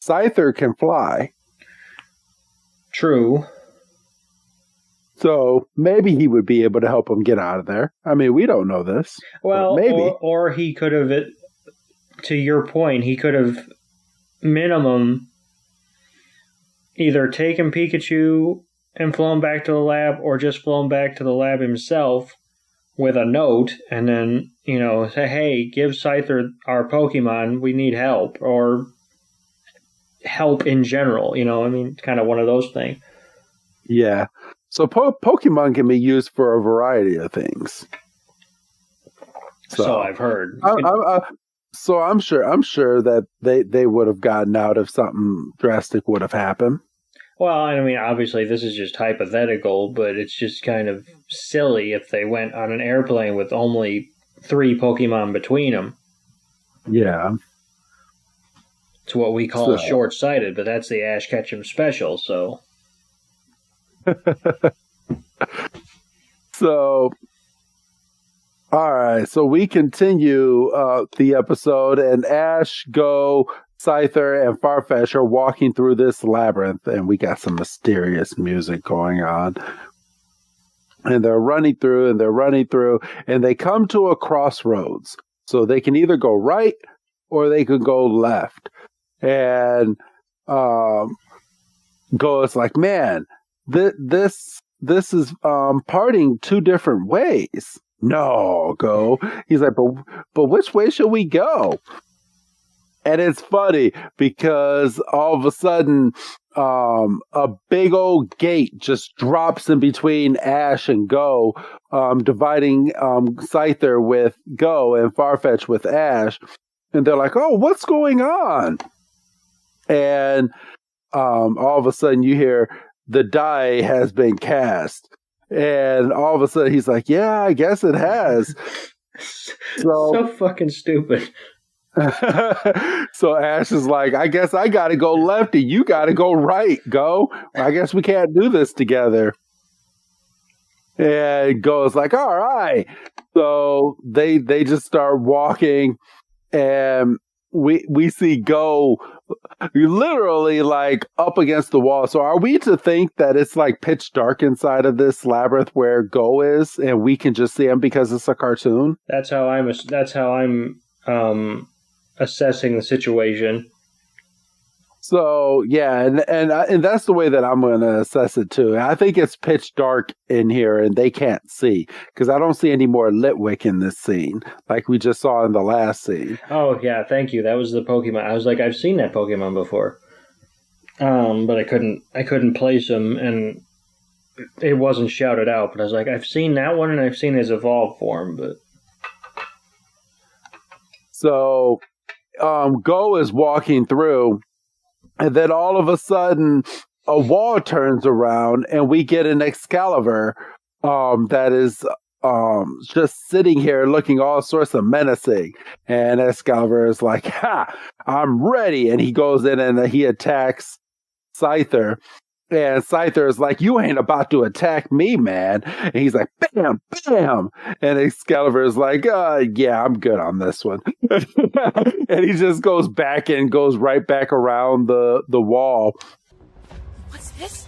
Scyther can fly. True. So maybe he would be able to help him get out of there. I mean, we don't know this. Well, maybe. Or he could have, to your point, he could have minimum either taken Pikachu and flown back to the lab, or just flown back to the lab himself with a note and then, say, hey, give Scyther our Pokemon, we need help, or help in general, kind of one of those things. Yeah. So Pokemon can be used for a variety of things. So I've heard. So I'm sure that they would have gotten out if something drastic would have happened. Well, I mean, obviously this is just hypothetical, but it's just kind of silly if they went on an airplane with only 3 Pokemon between them. Yeah. It's what we call short-sighted, but that's the Ash Ketchum special, so... So, all right. So we continue the episode, and Ash, Go, Scyther and Farfetch are walking through this labyrinth, and we got some mysterious music going on. And they're running through, and they come to a crossroads. So they can either go right or they could go left. And Go's like, man, this is parting two different ways. No, Go. He's like, but which way should we go? And it's funny because all of a sudden, a big old gate just drops in between Ash and Go, dividing Scyther with Go and Farfetch with Ash. And they're like, oh, what's going on? And all of a sudden you hear the die has been cast. And all of a sudden he's like, yeah, I guess it has. So fucking stupid. So Ash is like, I guess I gotta go left and you gotta go right, Go. I guess we can't do this together. And Go's like, all right. So they just start walking, and we see Go literally like up against the wall. So are we to think that it's like pitch dark inside of this labyrinth where Go is, and we can just see him because it's a cartoon? That's how I'm assessing the situation. So yeah, and that's the way that I'm going to assess it too. I think it's pitch dark in here, and they can't see because I don't see any more Litwick in this scene like we just saw in the last scene. Oh yeah, thank you. That was the Pokemon. I was like, I've seen that Pokemon before, but I couldn't place him, and it wasn't shouted out. But I was like, I've seen that one, and I've seen his evolved form, but so. Go is walking through, and then all of a sudden a wall turns around and we get an Excalibur that is just sitting here looking all sorts of menacing. And Excalibur is like, ha, I'm ready. And he goes in and he attacks Scyther. And Scyther is like, you ain't about to attack me, man. And he's like, bam, bam. And Excalibur is like, yeah, I'm good on this one. And he just goes back and goes right back around the wall. What's this?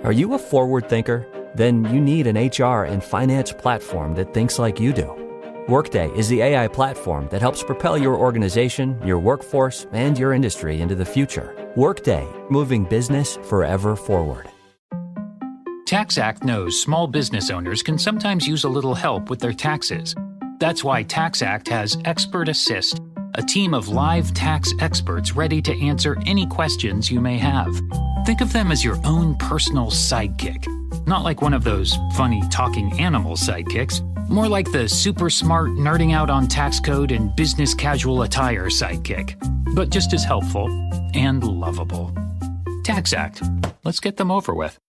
Are you a forward thinker? Then you need an HR and finance platform that thinks like you do. Workday is the AI platform that helps propel your organization, your workforce, and your industry into the future. Workday, moving business forever forward. TaxAct knows small business owners can sometimes use a little help with their taxes. That's why TaxAct has Expert Assist, a team of live tax experts ready to answer any questions you may have. Think of them as your own personal sidekick. Not like one of those funny talking animal sidekicks, more like the super smart nerding out on tax code and business casual attire sidekick, but just as helpful and lovable. TaxAct. Let's get them over with.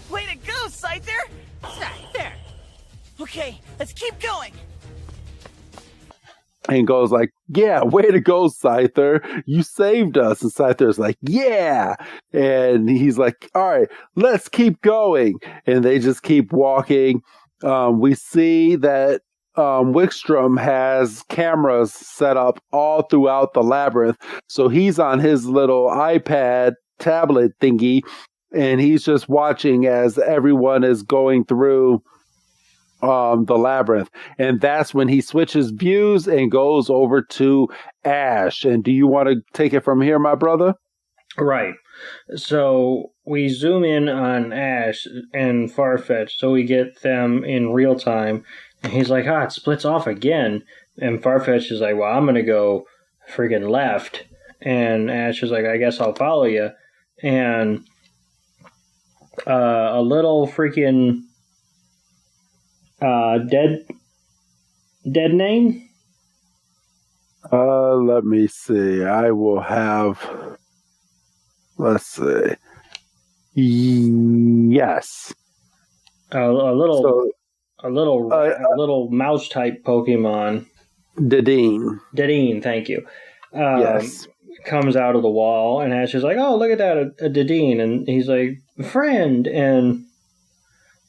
Way to go, Scyther! Scyther! Okay, let's keep going. And Go's like, yeah, way to go, Scyther. You saved us. And Scyther's like, yeah. And he's like, all right, let's keep going. And they just keep walking. We see that Wickstrom has cameras set up all throughout the labyrinth. So he's on his little iPad tablet thingy, and he's just watching as everyone is going through the labyrinth. And that's when he switches views and goes over to Ash. And do you want to take it from here, my brother? Right. So we zoom in on Ash and Farfetch, so we get them in real time. And he's like, it splits off again. And Farfetch is like, well, I'm going to go friggin' left. And Ash is like, I guess I'll follow you. And a little freaking dead name? Let me see. I will have... Let's see. Yes. A little mouse type Pokemon. Dedenne. Dedenne, thank you. Yes. comes out of the wall, and Ash is like, "Oh, look at that, a Dedenne," and he's like, "Friend," and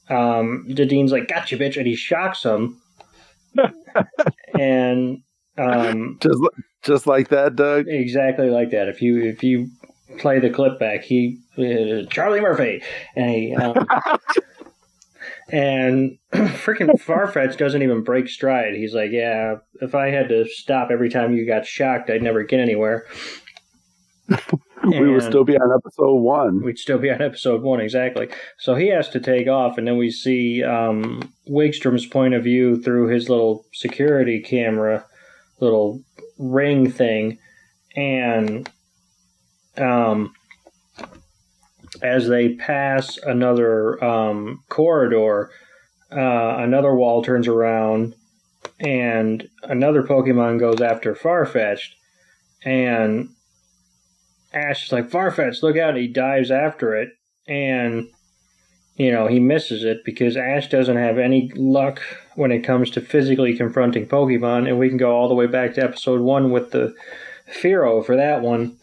Dedene's like, "Gotcha, bitch," and he shocks him, and just like that, Doug. Exactly like that. If you play the clip back, he Charlie Murphy, and he. And freaking Farfetch doesn't even break stride. He's like, yeah, if I had to stop every time you got shocked, I'd never get anywhere. We would still be on episode 1. We'd still be on episode 1, exactly. So he has to take off, and then we see Wigstrom's point of view through his little security camera, little ring thing, and as they pass another corridor, another wall turns around, and another Pokemon goes after Farfetch'd, and Ash is like, "Farfetch'd, look out!" He dives after it, and he misses it because Ash doesn't have any luck when it comes to physically confronting Pokemon, and we can go all the way back to episode 1 with the Fearow for that one,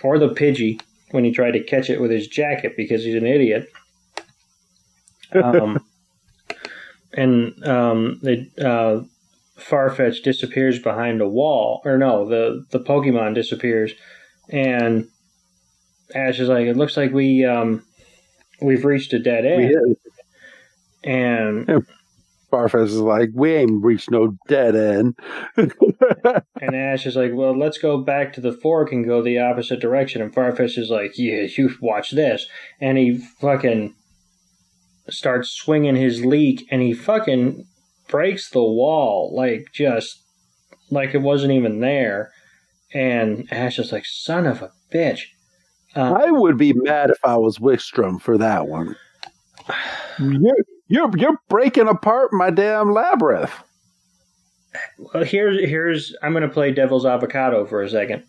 or the Pidgey, when he tried to catch it with his jacket because he's an idiot. Farfetch disappears behind a wall. Or no, the Pokemon disappears. And Ash is like, "It looks like we've reached a dead end." And Farfetch is like, "We ain't reached no dead end." And Ash is like, "Well, let's go back to the fork and go the opposite direction." And Farfetch is like, "Yeah, you watch this." And he fucking starts swinging his leek, and he fucking breaks the wall, just like it wasn't even there. And Ash is like, "Son of a bitch." I would be mad if I was Wigstrom for that one. You're breaking apart my damn labyrinth. Well, here's I'm going to play devil's avocado for a second.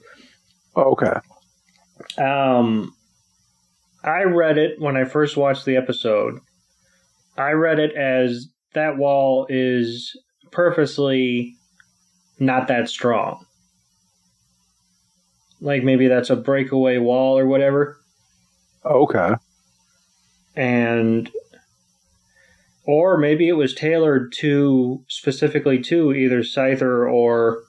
Okay. I read it when I first watched the episode. I read it as that wall is purposely not that strong. Like maybe that's a breakaway wall or whatever. Okay. Or maybe it was tailored specifically to either Scyther or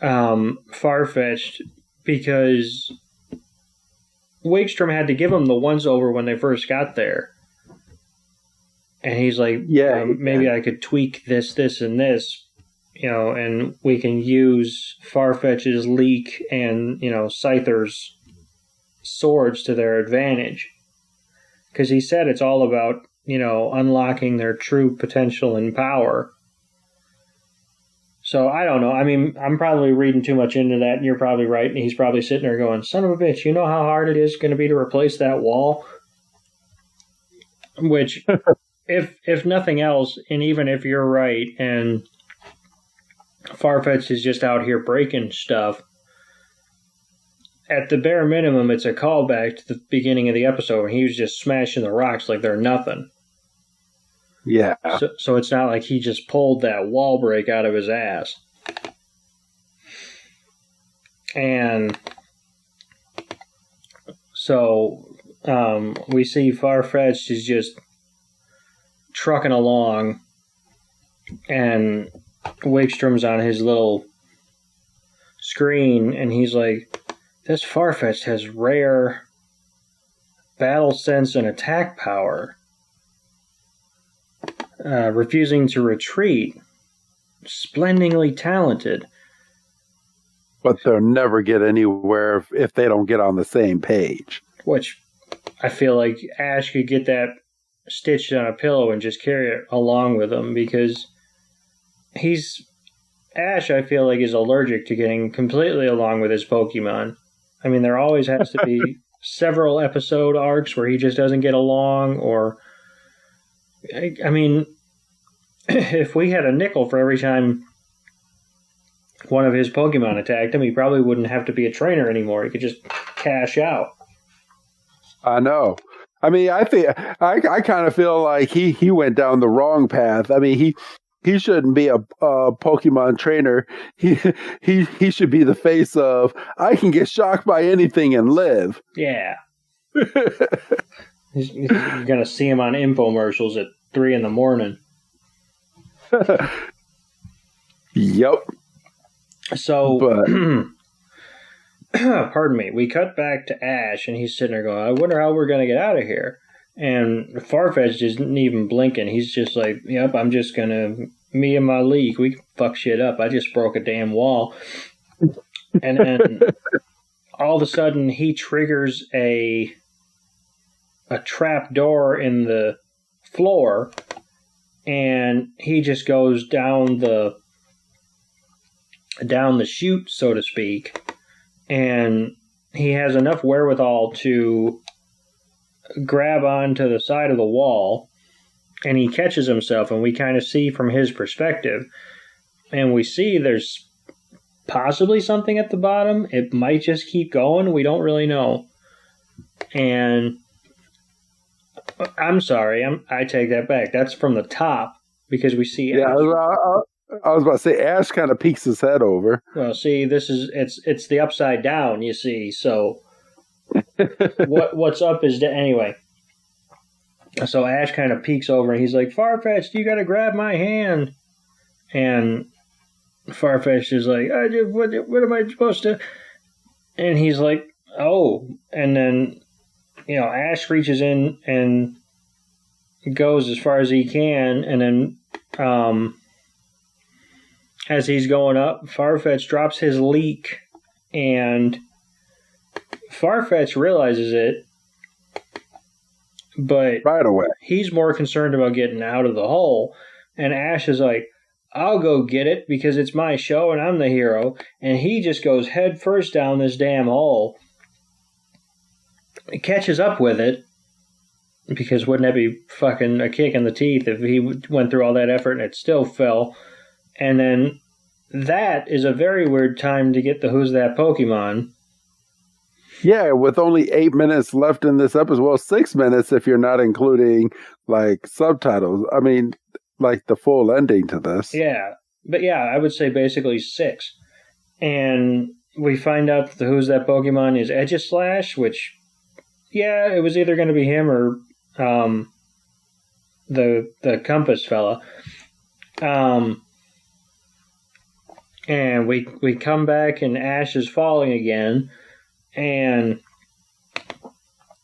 Farfetch'd, because Wigstrom had to give him the once over when they first got there. And he's like, maybe I could tweak this, and this, and we can use Farfetch's leek and, Scyther's swords to their advantage. Because he said it's all about, unlocking their true potential and power. So, I don't know. I mean, I'm probably reading too much into that, and you're probably right. And he's probably sitting there going, "Son of a bitch, you know how hard it is going to be to replace that wall?" Which, if nothing else, and even if you're right, and Farfetch is just out here breaking stuff, at the bare minimum, it's a callback to the beginning of the episode when he was just smashing the rocks like they're nothing. Yeah. So it's not like he just pulled that wall break out of his ass. And so we see Farfetch'd is just trucking along, and Wigstrom's on his little screen, and he's like, "This Farfetch'd has rare battle sense and attack power. Refusing to retreat. Splendidly talented." But they'll never get anywhere if they don't get on the same page. Which I feel like Ash could get that stitched on a pillow and just carry it along with him, because Ash, I feel like, is allergic to getting completely along with his Pokemon. I mean, there always has to be several episode arcs where he just doesn't get along, or... I mean, if we had a nickel for every time one of his Pokemon attacked him, he probably wouldn't have to be a trainer anymore. He could just cash out. I know. I mean, I kind of feel like he went down the wrong path. I mean, he shouldn't be a Pokemon trainer. He should be the face of, I can get shocked by anything and live. Yeah. You're going to see him on infomercials at 3 a.m. Yep. So, pardon me, we cut back to Ash, and he's sitting there going, I wonder how we're going to get out of here. And Farfetch'd isn't even blinking. He's just like, yep, I'm just going to, me and my league, we can fuck shit up. I just broke a damn wall. And then all of a sudden, he triggers a trap door in the floor, and he just goes down the chute, so to speak, and he has enough wherewithal to grab onto the side of the wall, and he catches himself, and we kind of see from his perspective, and we see there's possibly something at the bottom. It might just keep going. We don't really know. And I'm sorry, I take that back. That's from the top, because we see. Yeah, I was about to say, Ash kind of peeks his head over. Well, see, it's the upside down. You see, so what's up is anyway. So Ash kind of peeks over, and he's like, "Farfetch'd, you got to grab my hand." And Farfetch'd is like, "What am I supposed to?" And he's like, "Oh," and then Ash reaches in and goes as far as he can, and then as he's going up, Farfetch drops his leak, and Farfetch realizes it, but right away he's more concerned about getting out of the hole, and Ash is like, I'll go get it because it's my show and I'm the hero, and he just goes head first down this damn hole. He catches up with it, because wouldn't that be fucking a kick in the teeth if he went through all that effort and it still fell? And then that is a very weird time to get the Who's That Pokemon. Yeah, with only 8 minutes left in this episode. Well, 6 minutes if you're not including, like, subtitles. I mean, like, the full ending to this. Yeah. But yeah, I would say basically 6. And we find out that the Who's That Pokemon is Aegislash, which, yeah, it was either going to be him or the Compass fella. And we come back, and Ash is falling again, and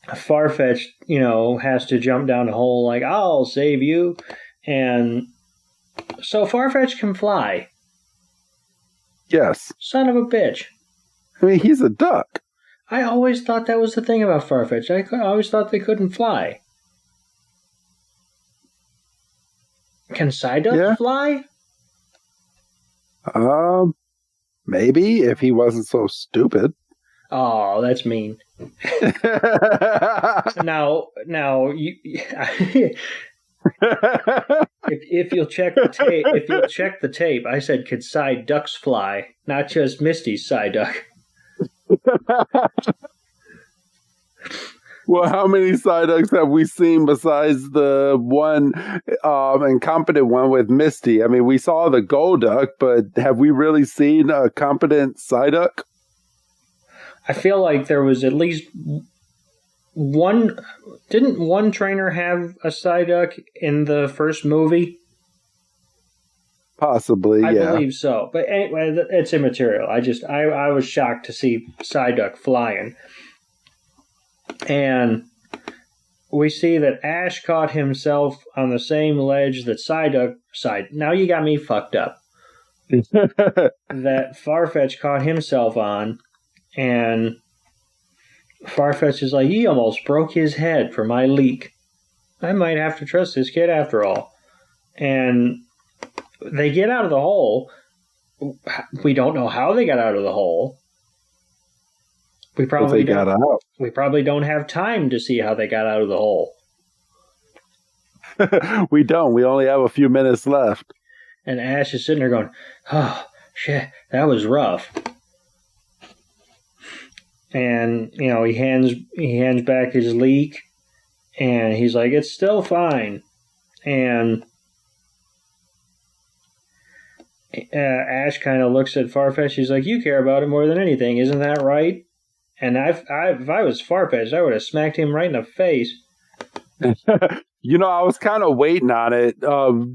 Farfetch, has to jump down a hole like, I'll save you. And so Farfetch can fly. Yes. Son of a bitch. I mean, he's a duck. I always thought that was the thing about Farfetch. I always thought they couldn't fly. Can Psyduck fly? Maybe, if he wasn't so stupid. Oh, that's mean. Now, you, if you'll check the tape, I said, could Psyducks fly, not just Misty's Psyduck. Well, how many Psyducks have we seen besides the one incompetent one with Misty? I mean, we saw the Golduck, but have we really seen a competent Psyduck? I feel like there was at least one. Didn't one trainer have a Psyduck in the first movie? Possibly, yeah. I believe so. But anyway, it's immaterial. I was shocked to see Psyduck flying. And we see that Ash caught himself on the same ledge that Psyduck. Now you got me fucked up. That Farfetch caught himself on, and Farfetch is like, he almost broke his head for my leak. I might have to trust this kid after all. And they get out of the hole. We don't know how they got out of the hole. We probably don't have time to see how they got out of the hole. We don't. We only have a few minutes left. And Ash is sitting there going, oh, shit, that was rough. And, he hands back his leak, and he's like, it's still fine. And Ash kind of looks at Farfetch'd. She's like, "You care about it more than anything, isn't that right?" And if I was Farfetch'd, I would have smacked him right in the face. I was kind of waiting on it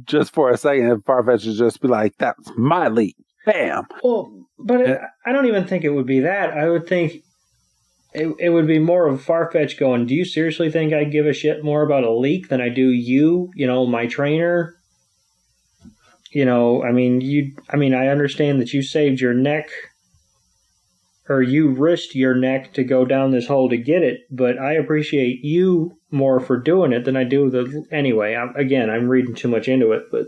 just for a second. If Farfetch'd would just be like, "That's my leak." Bam. Well, but I don't even think it would be that. I would think it would be more of Farfetch'd going, "Do you seriously think I give a shit more about a leak than I do you, my trainer? I understand that you saved your neck, or you risked your neck to go down this hole to get it, but I appreciate you more for doing it than I do anyway." I'm reading too much into it, but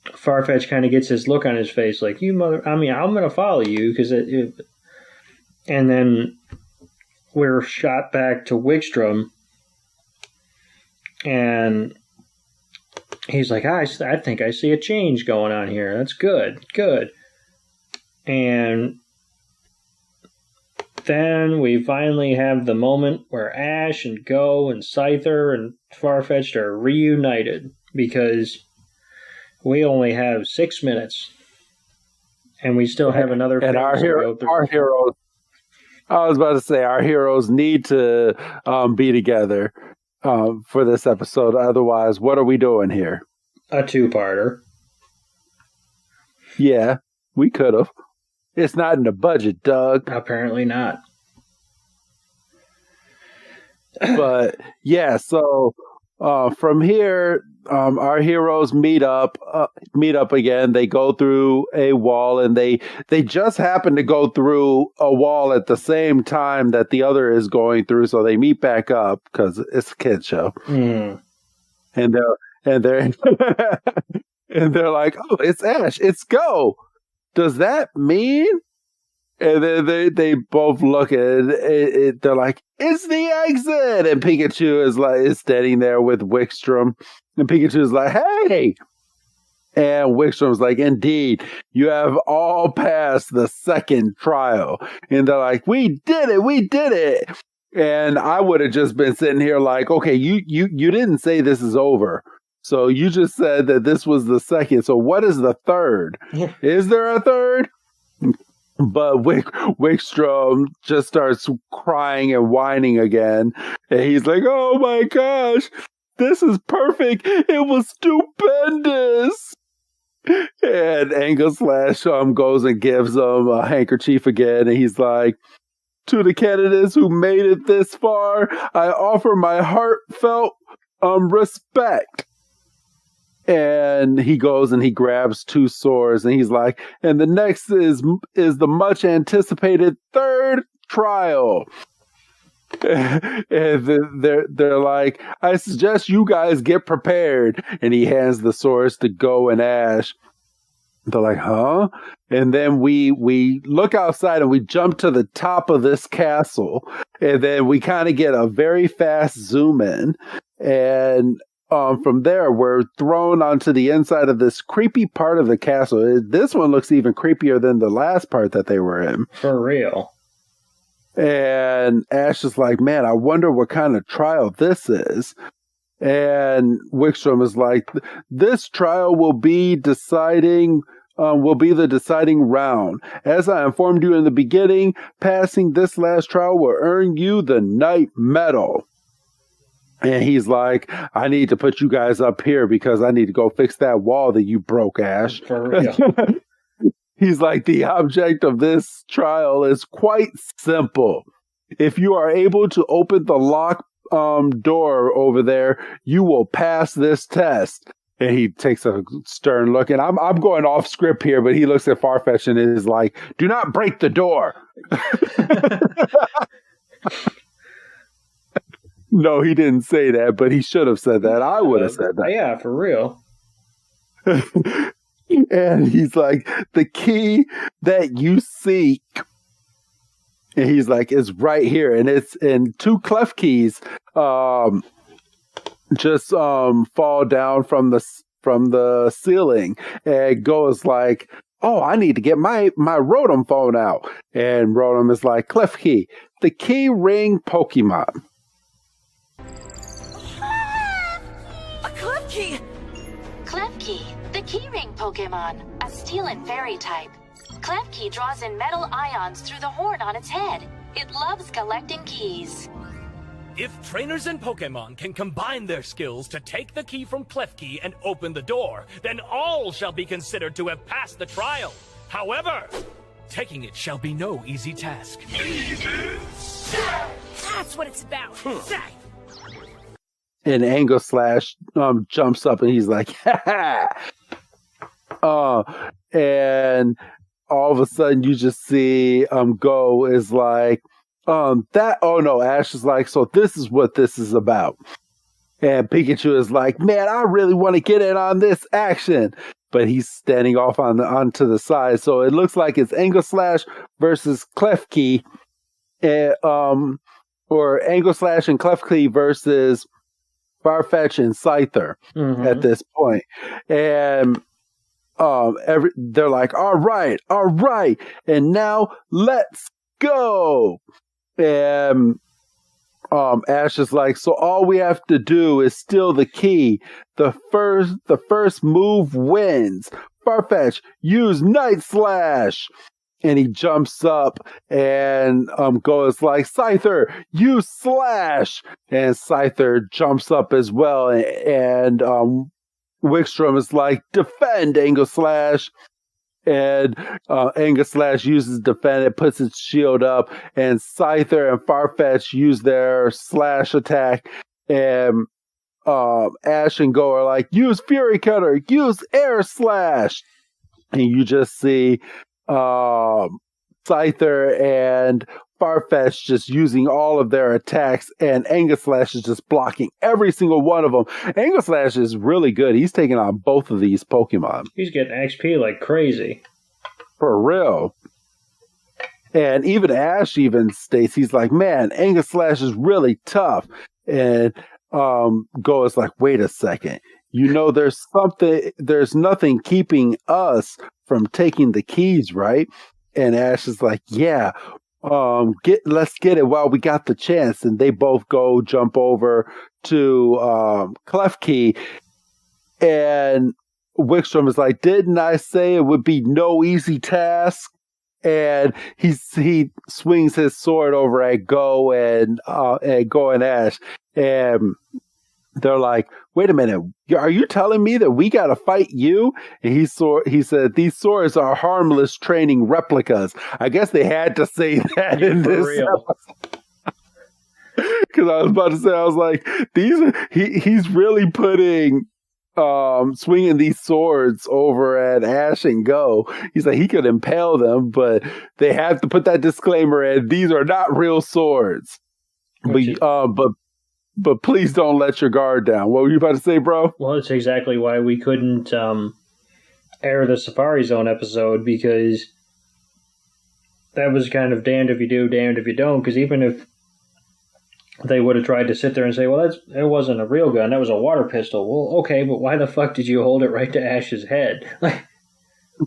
Farfetch'd kind of gets this look on his face like, I'm going to follow you, and then we're shot back to Wickstrom, and he's like, I think I see a change going on here. That's good. And then we finally have the moment where Ash and Go and Scyther and Farfetch'd are reunited, because we only have 6 minutes, and we still have another. And our heroes. I was about to say our heroes need to be together for this episode. Otherwise, what are we doing here? A two-parter. Yeah, we could have. It's not in the budget, Doug. Apparently not. But yeah, so from here, our heroes meet up again. They go through a wall, and they just happen to go through a wall at the same time that the other is going through. So they meet back up because it's a kid show, and they're and they're like, "Oh, it's Ash, it's Go. Does that mean?" And then they both look at it. They're like, "It's the exit!" And Pikachu is standing there with Wickstrom. And Pikachu's like, "Hey!" And Wickstrom's like, "Indeed, you have all passed the second trial." And they're like, "We did it! And I would have just been sitting here like, "Okay, you didn't say this is over. So you just said that this was the second. So what is the third? Is there a third?" But Wickstrom just starts crying and whining again. And he's like, "Oh my gosh, this is perfect. It was stupendous." And Angle Slash goes and gives him a handkerchief again. And he's like, "To the candidates who made it this far, I offer my heartfelt respect." And he goes and he grabs 2 swords, and he's like, "And the next is the much anticipated third trial." And they're like, "I suggest you guys get prepared." And he hands the swords to Go and Ash. They're like, "Huh?" And then we look outside and we jump to the top of this castle, and then we kind of get a very fast zoom in, and from there, we're thrown onto the inside of this creepy part of the castle. This one looks even creepier than the last part that they were in. For real. And Ash is like, "Man, I wonder what kind of trial this is." And Wickstrom is like, "This trial will be the deciding round. As I informed you in the beginning, passing this last trial will earn you the Knight Medal." And he's like, "I need to put you guys up here because I need to go fix that wall that you broke, Ash." For real. He's like, "The object of this trial is quite simple. If you are able to open the lock door over there, you will pass this test." And he takes a stern look, and I'm going off script here, but he looks at Farfetch'd and is like, "Do not break the door." No, he didn't say that, but he should have said that. I would have said that. Yeah, for real. And he's like, "The key that you seek," and he's like, "is right here." And it's in 2 clef keys just fall down from the ceiling. And goes like, "Oh, I need to get my Rotom phone out." And Rotom is like, "Clef key, the key ring Pokemon." A Clef Key! Clef Key Keyring Pokemon, a Steel and Fairy type. Klefki draws in metal ions through the horn on its head. It loves collecting keys. If trainers and Pokémon can combine their skills to take the key from Klefki and open the door, then all shall be considered to have passed the trial. However, taking it shall be no easy task. That's what it's about. And Angle Slash jumps up and he's like, ha ha! And all of a sudden you just see Go is like, Ash is like, so this is what this is about. And Pikachu is like, man, I really want to get in on this action. But he's standing off onto the side. So it looks like it's Angle Slash versus Klefki. Or Angle Slash and Klefki versus Farfetch and Scyther at this point. And they're like, all right. And now let's go. And Ash is like, so all we have to do is steal the key. The first move wins. Farfetch, use Night Slash. And he jumps up and goes like, Scyther, use Slash. And Scyther jumps up as well. And Wickstrom is like, defend, Angle Slash. And Angle Slash uses defend, it puts its shield up. And Scyther and Farfetch use their slash attack. And Ash and Go are like, use Fury Cutter, use Air Slash. And you just see Scyther and Farfetch just using all of their attacks, and Angle Slash is just blocking every single one of them. Angle Slash is really good. He's taking on both of these Pokemon. He's getting XP like crazy. For real. And even Ash even states, he's like, man, Angle Slash is really tough. And Go is like, wait a second. You know, there's nothing keeping us from taking the keys, right? And Ash is like, yeah, let's get it while we got the chance. And they both go jump over to Klefki, and Wickstrom is like, didn't I say it would be no easy task? And he swings his sword over at Go and Ash, and they're like, wait a minute, are you telling me that we got to fight you? And he said, these swords are harmless training replicas. I guess they had to say that in this episode. Because I was about to say, I was like, he's really putting swinging these swords over at Ash and Go. He's like, he could impale them, but they have to put that disclaimer in, these are not real swords. But please don't let your guard down. What were you about to say, bro? Well, it's exactly why we couldn't air the Safari Zone episode, because that was kind of damned if you do, damned if you don't. Because even if they would have tried to sit there and say, well, it wasn't a real gun, that was a water pistol. Well, okay, but why the fuck did you hold it right to Ash's head?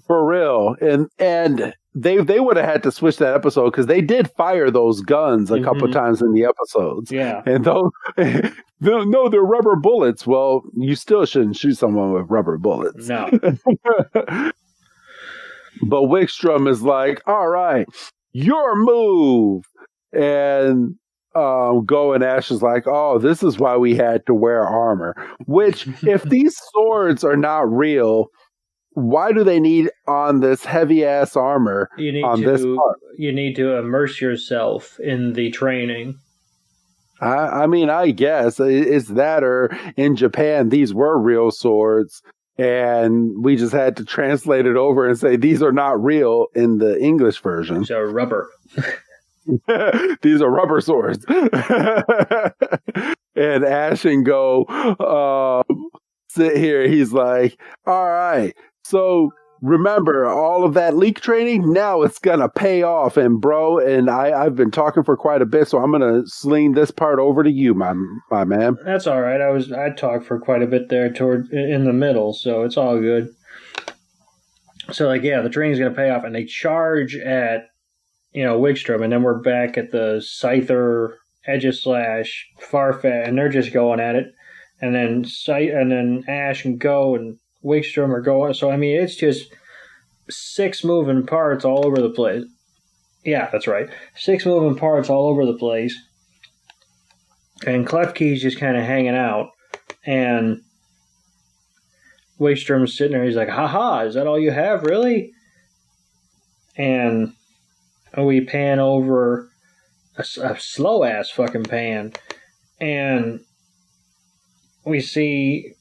For real. And they would have had to switch that episode, because they did fire those guns a couple times in the episodes. Yeah. And no, they're rubber bullets. Well, you still shouldn't shoot someone with rubber bullets. No. But Wickstrom is like, all right, your move. And Go and Ash is like, oh, this is why we had to wear armor. Which, if these swords are not real, why do they need on this heavy-ass armor this part? You need to immerse yourself in the training. I mean, I guess. It's that, or in Japan, these were real swords, and we just had to translate it over and say, these are not real in the English version. These are rubber. These are rubber swords. And Ash and Go sit here. He's like, all right, so remember all of that leak training? Now it's going to pay off. And bro, and I've been talking for quite a bit, so I'm going to sling this part over to you, my man. That's all right. I talked for quite a bit there in the middle, so it's all good. So like, yeah, the training's going to pay off, and they charge at, Wickstrom, and then we're back at the Scyther, Aegislash, Farfetch, and they're just going at it. And then Ash and Go and Wigstrom are going. So, I mean, it's just 6 moving parts all over the place. Yeah, that's right. 6 moving parts all over the place. And Klefki's just kind of hanging out. And Wigstrom's sitting there. He's like, haha, is that all you have, really? And we pan over a slow-ass fucking pan. And we see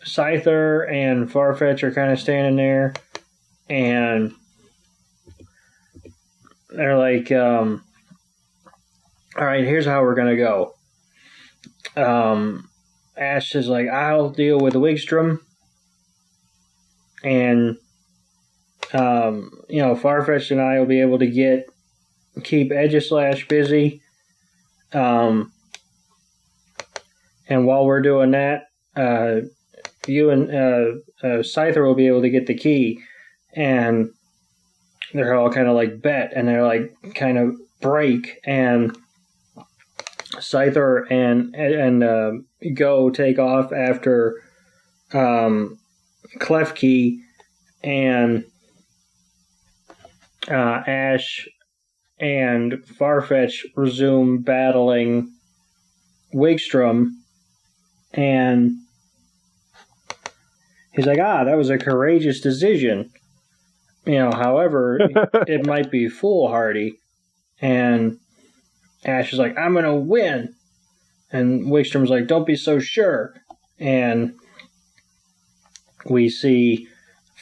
Scyther and Farfetch are kind of standing there. And they're like, all right, here's how we're going to go. Ash is like, I'll deal with Wigstrom. And, Farfetch and I will be able to keep Aegislash busy. And while we're doing that, you and Scyther will be able to get the key. And they're all kind of like bet, and they're like kind of break, and Scyther and Go take off after Klefki, and Ash and Farfetch resume battling Wigstrom, and he's like, that was a courageous decision. However, it might be foolhardy. And Ash is like, I'm going to win. And Wigstrom's like, don't be so sure. And we see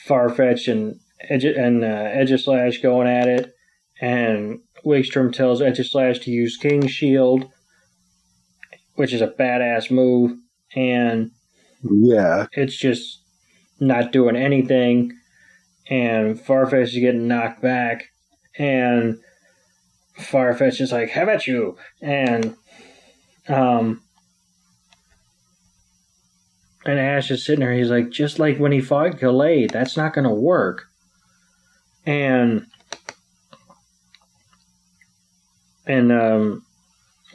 Farfetch and Aegislash going at it. And Wigstrom tells Aegislash to use King's Shield, which is a badass move. And yeah, it's just not doing anything. And Farfetch is getting knocked back. And Farfetch is like, how about you? And Ash is sitting there. He's like, just like when he fought Gallade, that's not going to work. And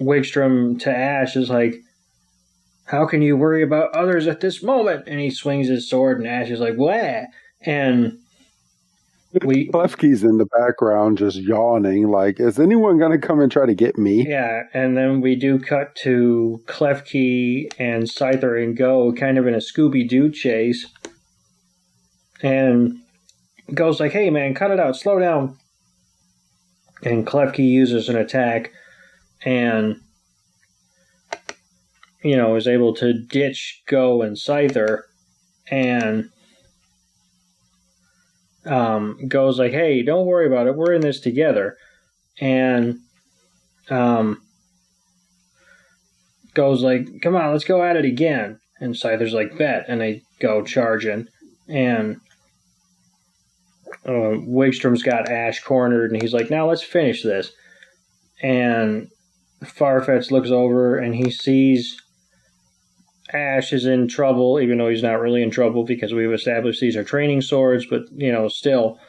Wigstrom to Ash is like, how can you worry about others at this moment? And he swings his sword, and Ash is like, wah. And Klefki's in the background just yawning, like, is anyone going to come and try to get me? Yeah, and then we do cut to Klefki and Scyther and Go kind of in a Scooby-Doo chase. And Go's like, hey man, cut it out, slow down. And Klefki uses an attack and, is able to ditch Go and Scyther. And Go's like, hey, don't worry about it. We're in this together. And Go's like, come on, let's go at it again. And Scyther's like, bet. And they go charging. And Wigstrom's got Ash cornered. And he's like, now let's finish this. And Farfetch looks over and he sees Ash is in trouble, even though he's not really in trouble because we've established these are training swords, but, still,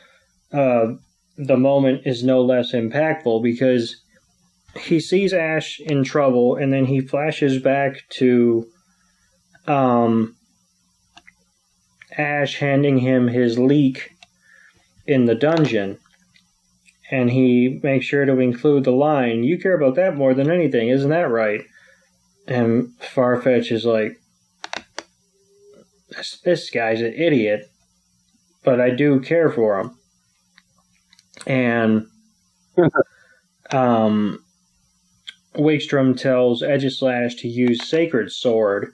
the moment is no less impactful because he sees Ash in trouble and then he flashes back to Ash handing him his leek in the dungeon. And he makes sure to include the line, you care about that more than anything, isn't that right? And Farfetch is like, this guy's an idiot, but I do care for him. And Wigstrom tells Aegislash to use Sacred Sword.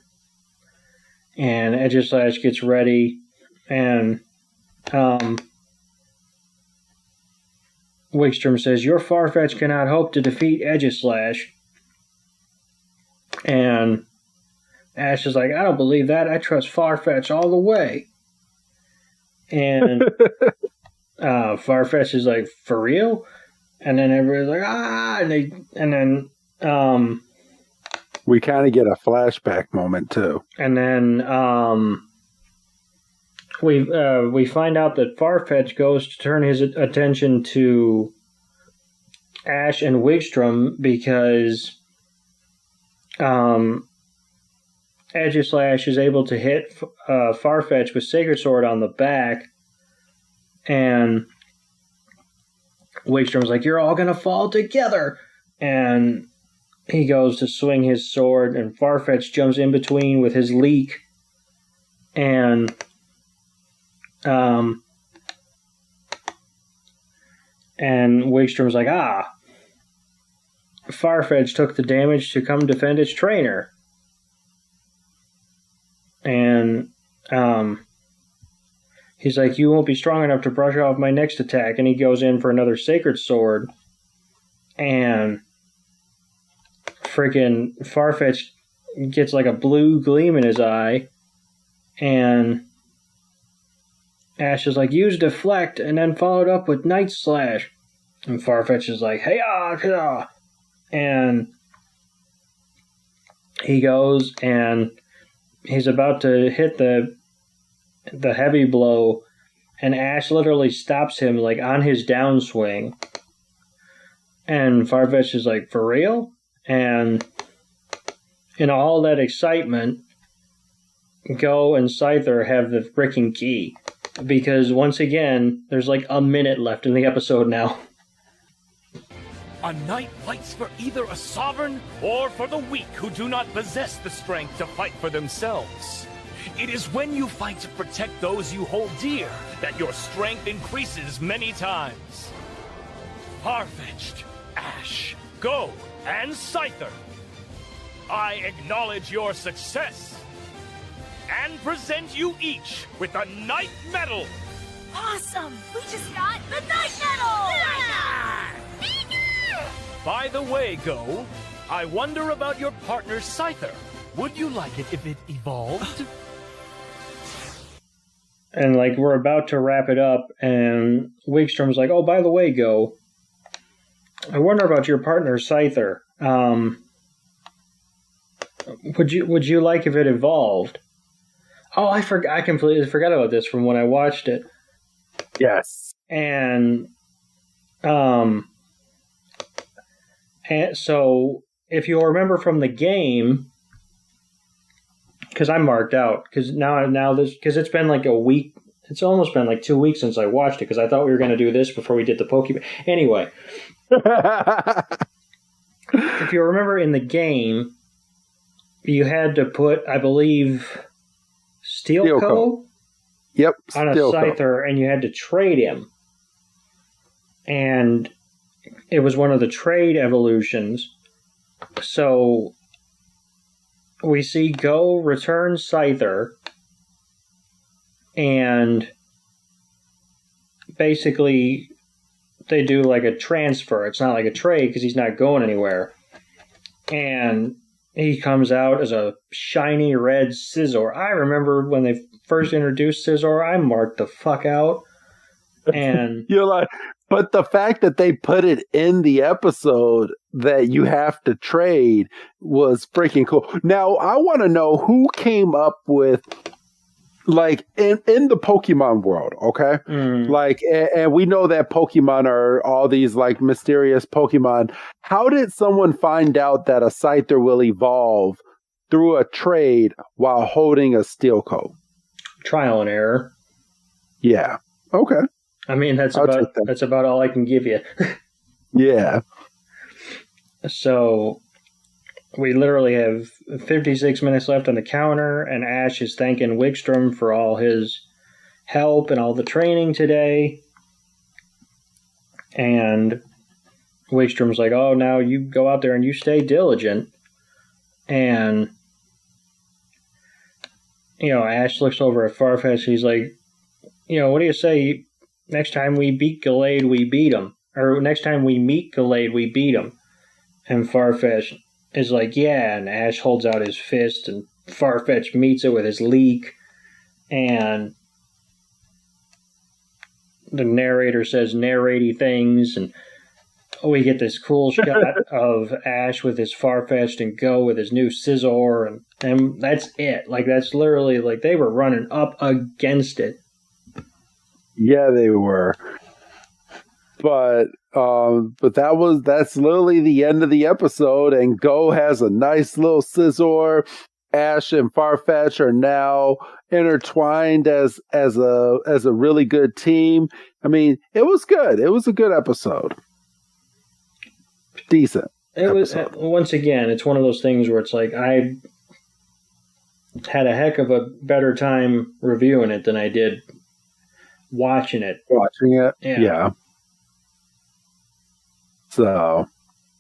And Aegislash gets ready, and Wigstrom says, your Farfetch cannot hope to defeat Aegislash. And Ash is like, I don't believe that. I trust Farfetch all the way. And Farfetch is like, for real? And then everybody's like, and then we kind of get a flashback moment too. And then we find out that Farfetch goes to turn his attention to Ash and Wigstrom because Aegislash is able to hit Farfetch with Sacred Sword on the back, and Wakestrom's like, "You're all gonna fall together!" And he goes to swing his sword, and Farfetch jumps in between with his leak, and Wakestrom's like, Farfetch took the damage to come defend its trainer. And he's like, "You won't be strong enough to brush off my next attack." And he goes in for another Sacred Sword. And freaking Farfetch gets like a blue gleam in his eye. And Ash is like, "Use Deflect," and then followed up with Night Slash. And Farfetch is like, "Hey-ah!" And he goes and he's about to hit the heavy blow, and Ash literally stops him like on his downswing. And Farfetch is like, "For real?" And in all that excitement, Go and Scyther have the freaking key. Because once again, there's like a minute left in the episode now. A knight fights for either a sovereign or for the weak who do not possess the strength to fight for themselves. It is when you fight to protect those you hold dear that your strength increases many times. Farfetch'd, Ash, Go, and Scyther, I acknowledge your success and present you each with a Knight Medal. Awesome! We just got the Knight Medal! By the way, Go, I wonder about your partner Scyther. Would you like it if it evolved? And like we're about to wrap it up, and Wakestrom's like, "Oh, by the way, Go, I wonder about your partner Scyther. Would you like if it evolved?" Oh, I completely forgot about this from when I watched it. Yes. And so if you'll remember from the game, because I'm marked out, because because it's been like a week, it's almost been like 2 weeks since I watched it, because I thought we were going to do this before we did the Pokemon. Anyway, if you remember in the game, you had to put, I believe, Steel Co. Yep, on a Scyther, and you had to trade him. And it was one of the trade evolutions. So we see Go return Scyther, and basically they do like a transfer. It's not like a trade because he's not going anywhere. And he comes out as a shiny red Scizor. I remember when they first introduced Scizor, I marked the fuck out. And you're like, but the fact that they put it in the episode that you have to trade was freaking cool. Now, I want to know who came up with, like, in the Pokemon world, okay? Like, and we know that Pokemon are all these, like, mysterious Pokemon. How did someone find out that a Scyther will evolve through a trade while holding a Steel Co? Trial and error. Yeah. Okay. I mean, that's about all I can give you. Yeah. So we literally have 56 minutes left on the counter, and Ash is thanking Wigstrom for all his help and all the training today. And Wigstrom's like, "Oh, now you go out there and you stay diligent." And, Ash looks over at Farfetch. He's like, "What do you say? Next time we beat Gallade, we beat him. Or next time we meet Gallade, we beat him." And Farfetch is like, "Yeah," and Ash holds out his fist, and Farfetch meets it with his leak, and the narrator says narraty things, and we get this cool shot of Ash with his Farfetch'd and Go with his new Scizor, and that's it. Like, that's literally, like, they were running up against it. Yeah, they were. But that's literally the end of the episode, and Go has a nice little Scizor, Ash and Farfetch are now intertwined as a really good team. I mean, it was good. It was a good episode. Decent. It was, once again, it's one of those things where it's like I had a heck of a better time reviewing it than I did watching it. Yeah. So,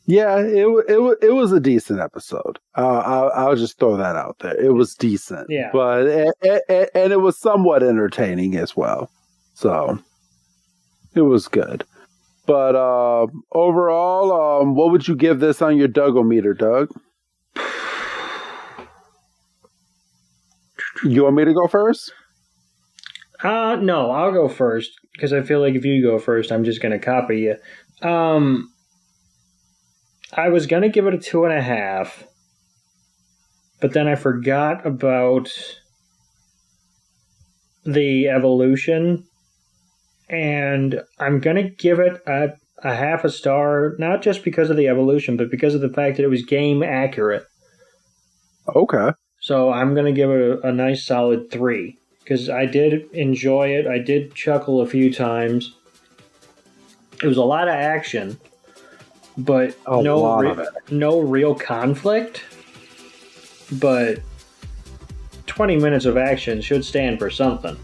yeah, it was a decent episode. I'll just throw that out there. It was decent. Yeah. But and it was somewhat entertaining as well. So, it was good. But overall, what would you give this on your Doug-o-meter, Doug? You want me to go first? No, I'll go first because I feel like if you go first, I'm just going to copy you. I was going to give it a 2.5, but then I forgot about the evolution, and I'm going to give it a half a star, not just because of the evolution, but because of the fact that it was game accurate. Okay. So I'm going to give it a nice solid 3 because I did enjoy it. I did chuckle a few times. It was a lot of action, but no real conflict. But 20 minutes of action should stand for something.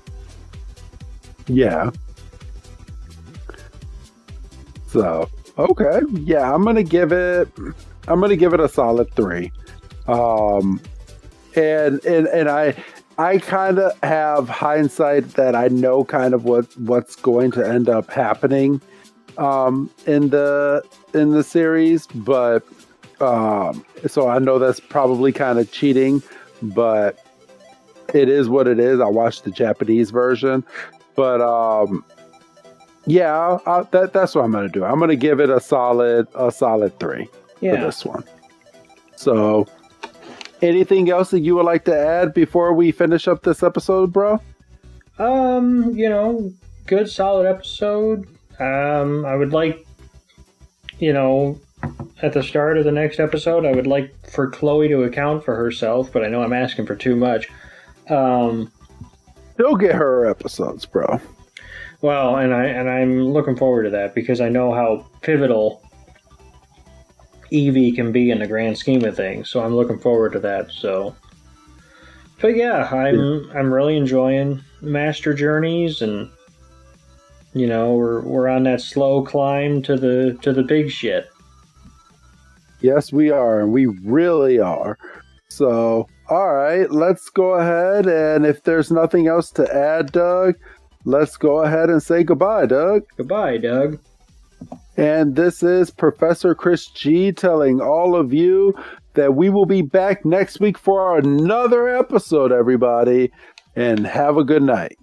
Yeah. So, okay. Yeah, I'm going to give it a solid 3. And I kind of have hindsight that I know kind of what's going to end up happening in the series, but so I know that's probably kind of cheating, but it is what it is. I watched the Japanese version, but yeah, that's what I'm going to do. I'm going to give it a solid 3 for this one. So, anything else that you would like to add before we finish up this episode, bro? Good solid episode. I would like, at the start of the next episode, I would like for Chloe to account for herself, but I know I'm asking for too much. She'll get her episodes, bro. Well, and I'm looking forward to that because I know how pivotal Eevee can be in the grand scheme of things, so I'm looking forward to that. So, but yeah, I'm really enjoying Master Journeys, and we're on that slow climb to the big shit. Yes, we are, and we really are. So, all right, let's go ahead, and if there's nothing else to add, Doug, let's go ahead and say goodbye, Doug. Goodbye, Doug. And this is Professor Chris G telling all of you that we will be back next week for another episode, everybody. And have a good night.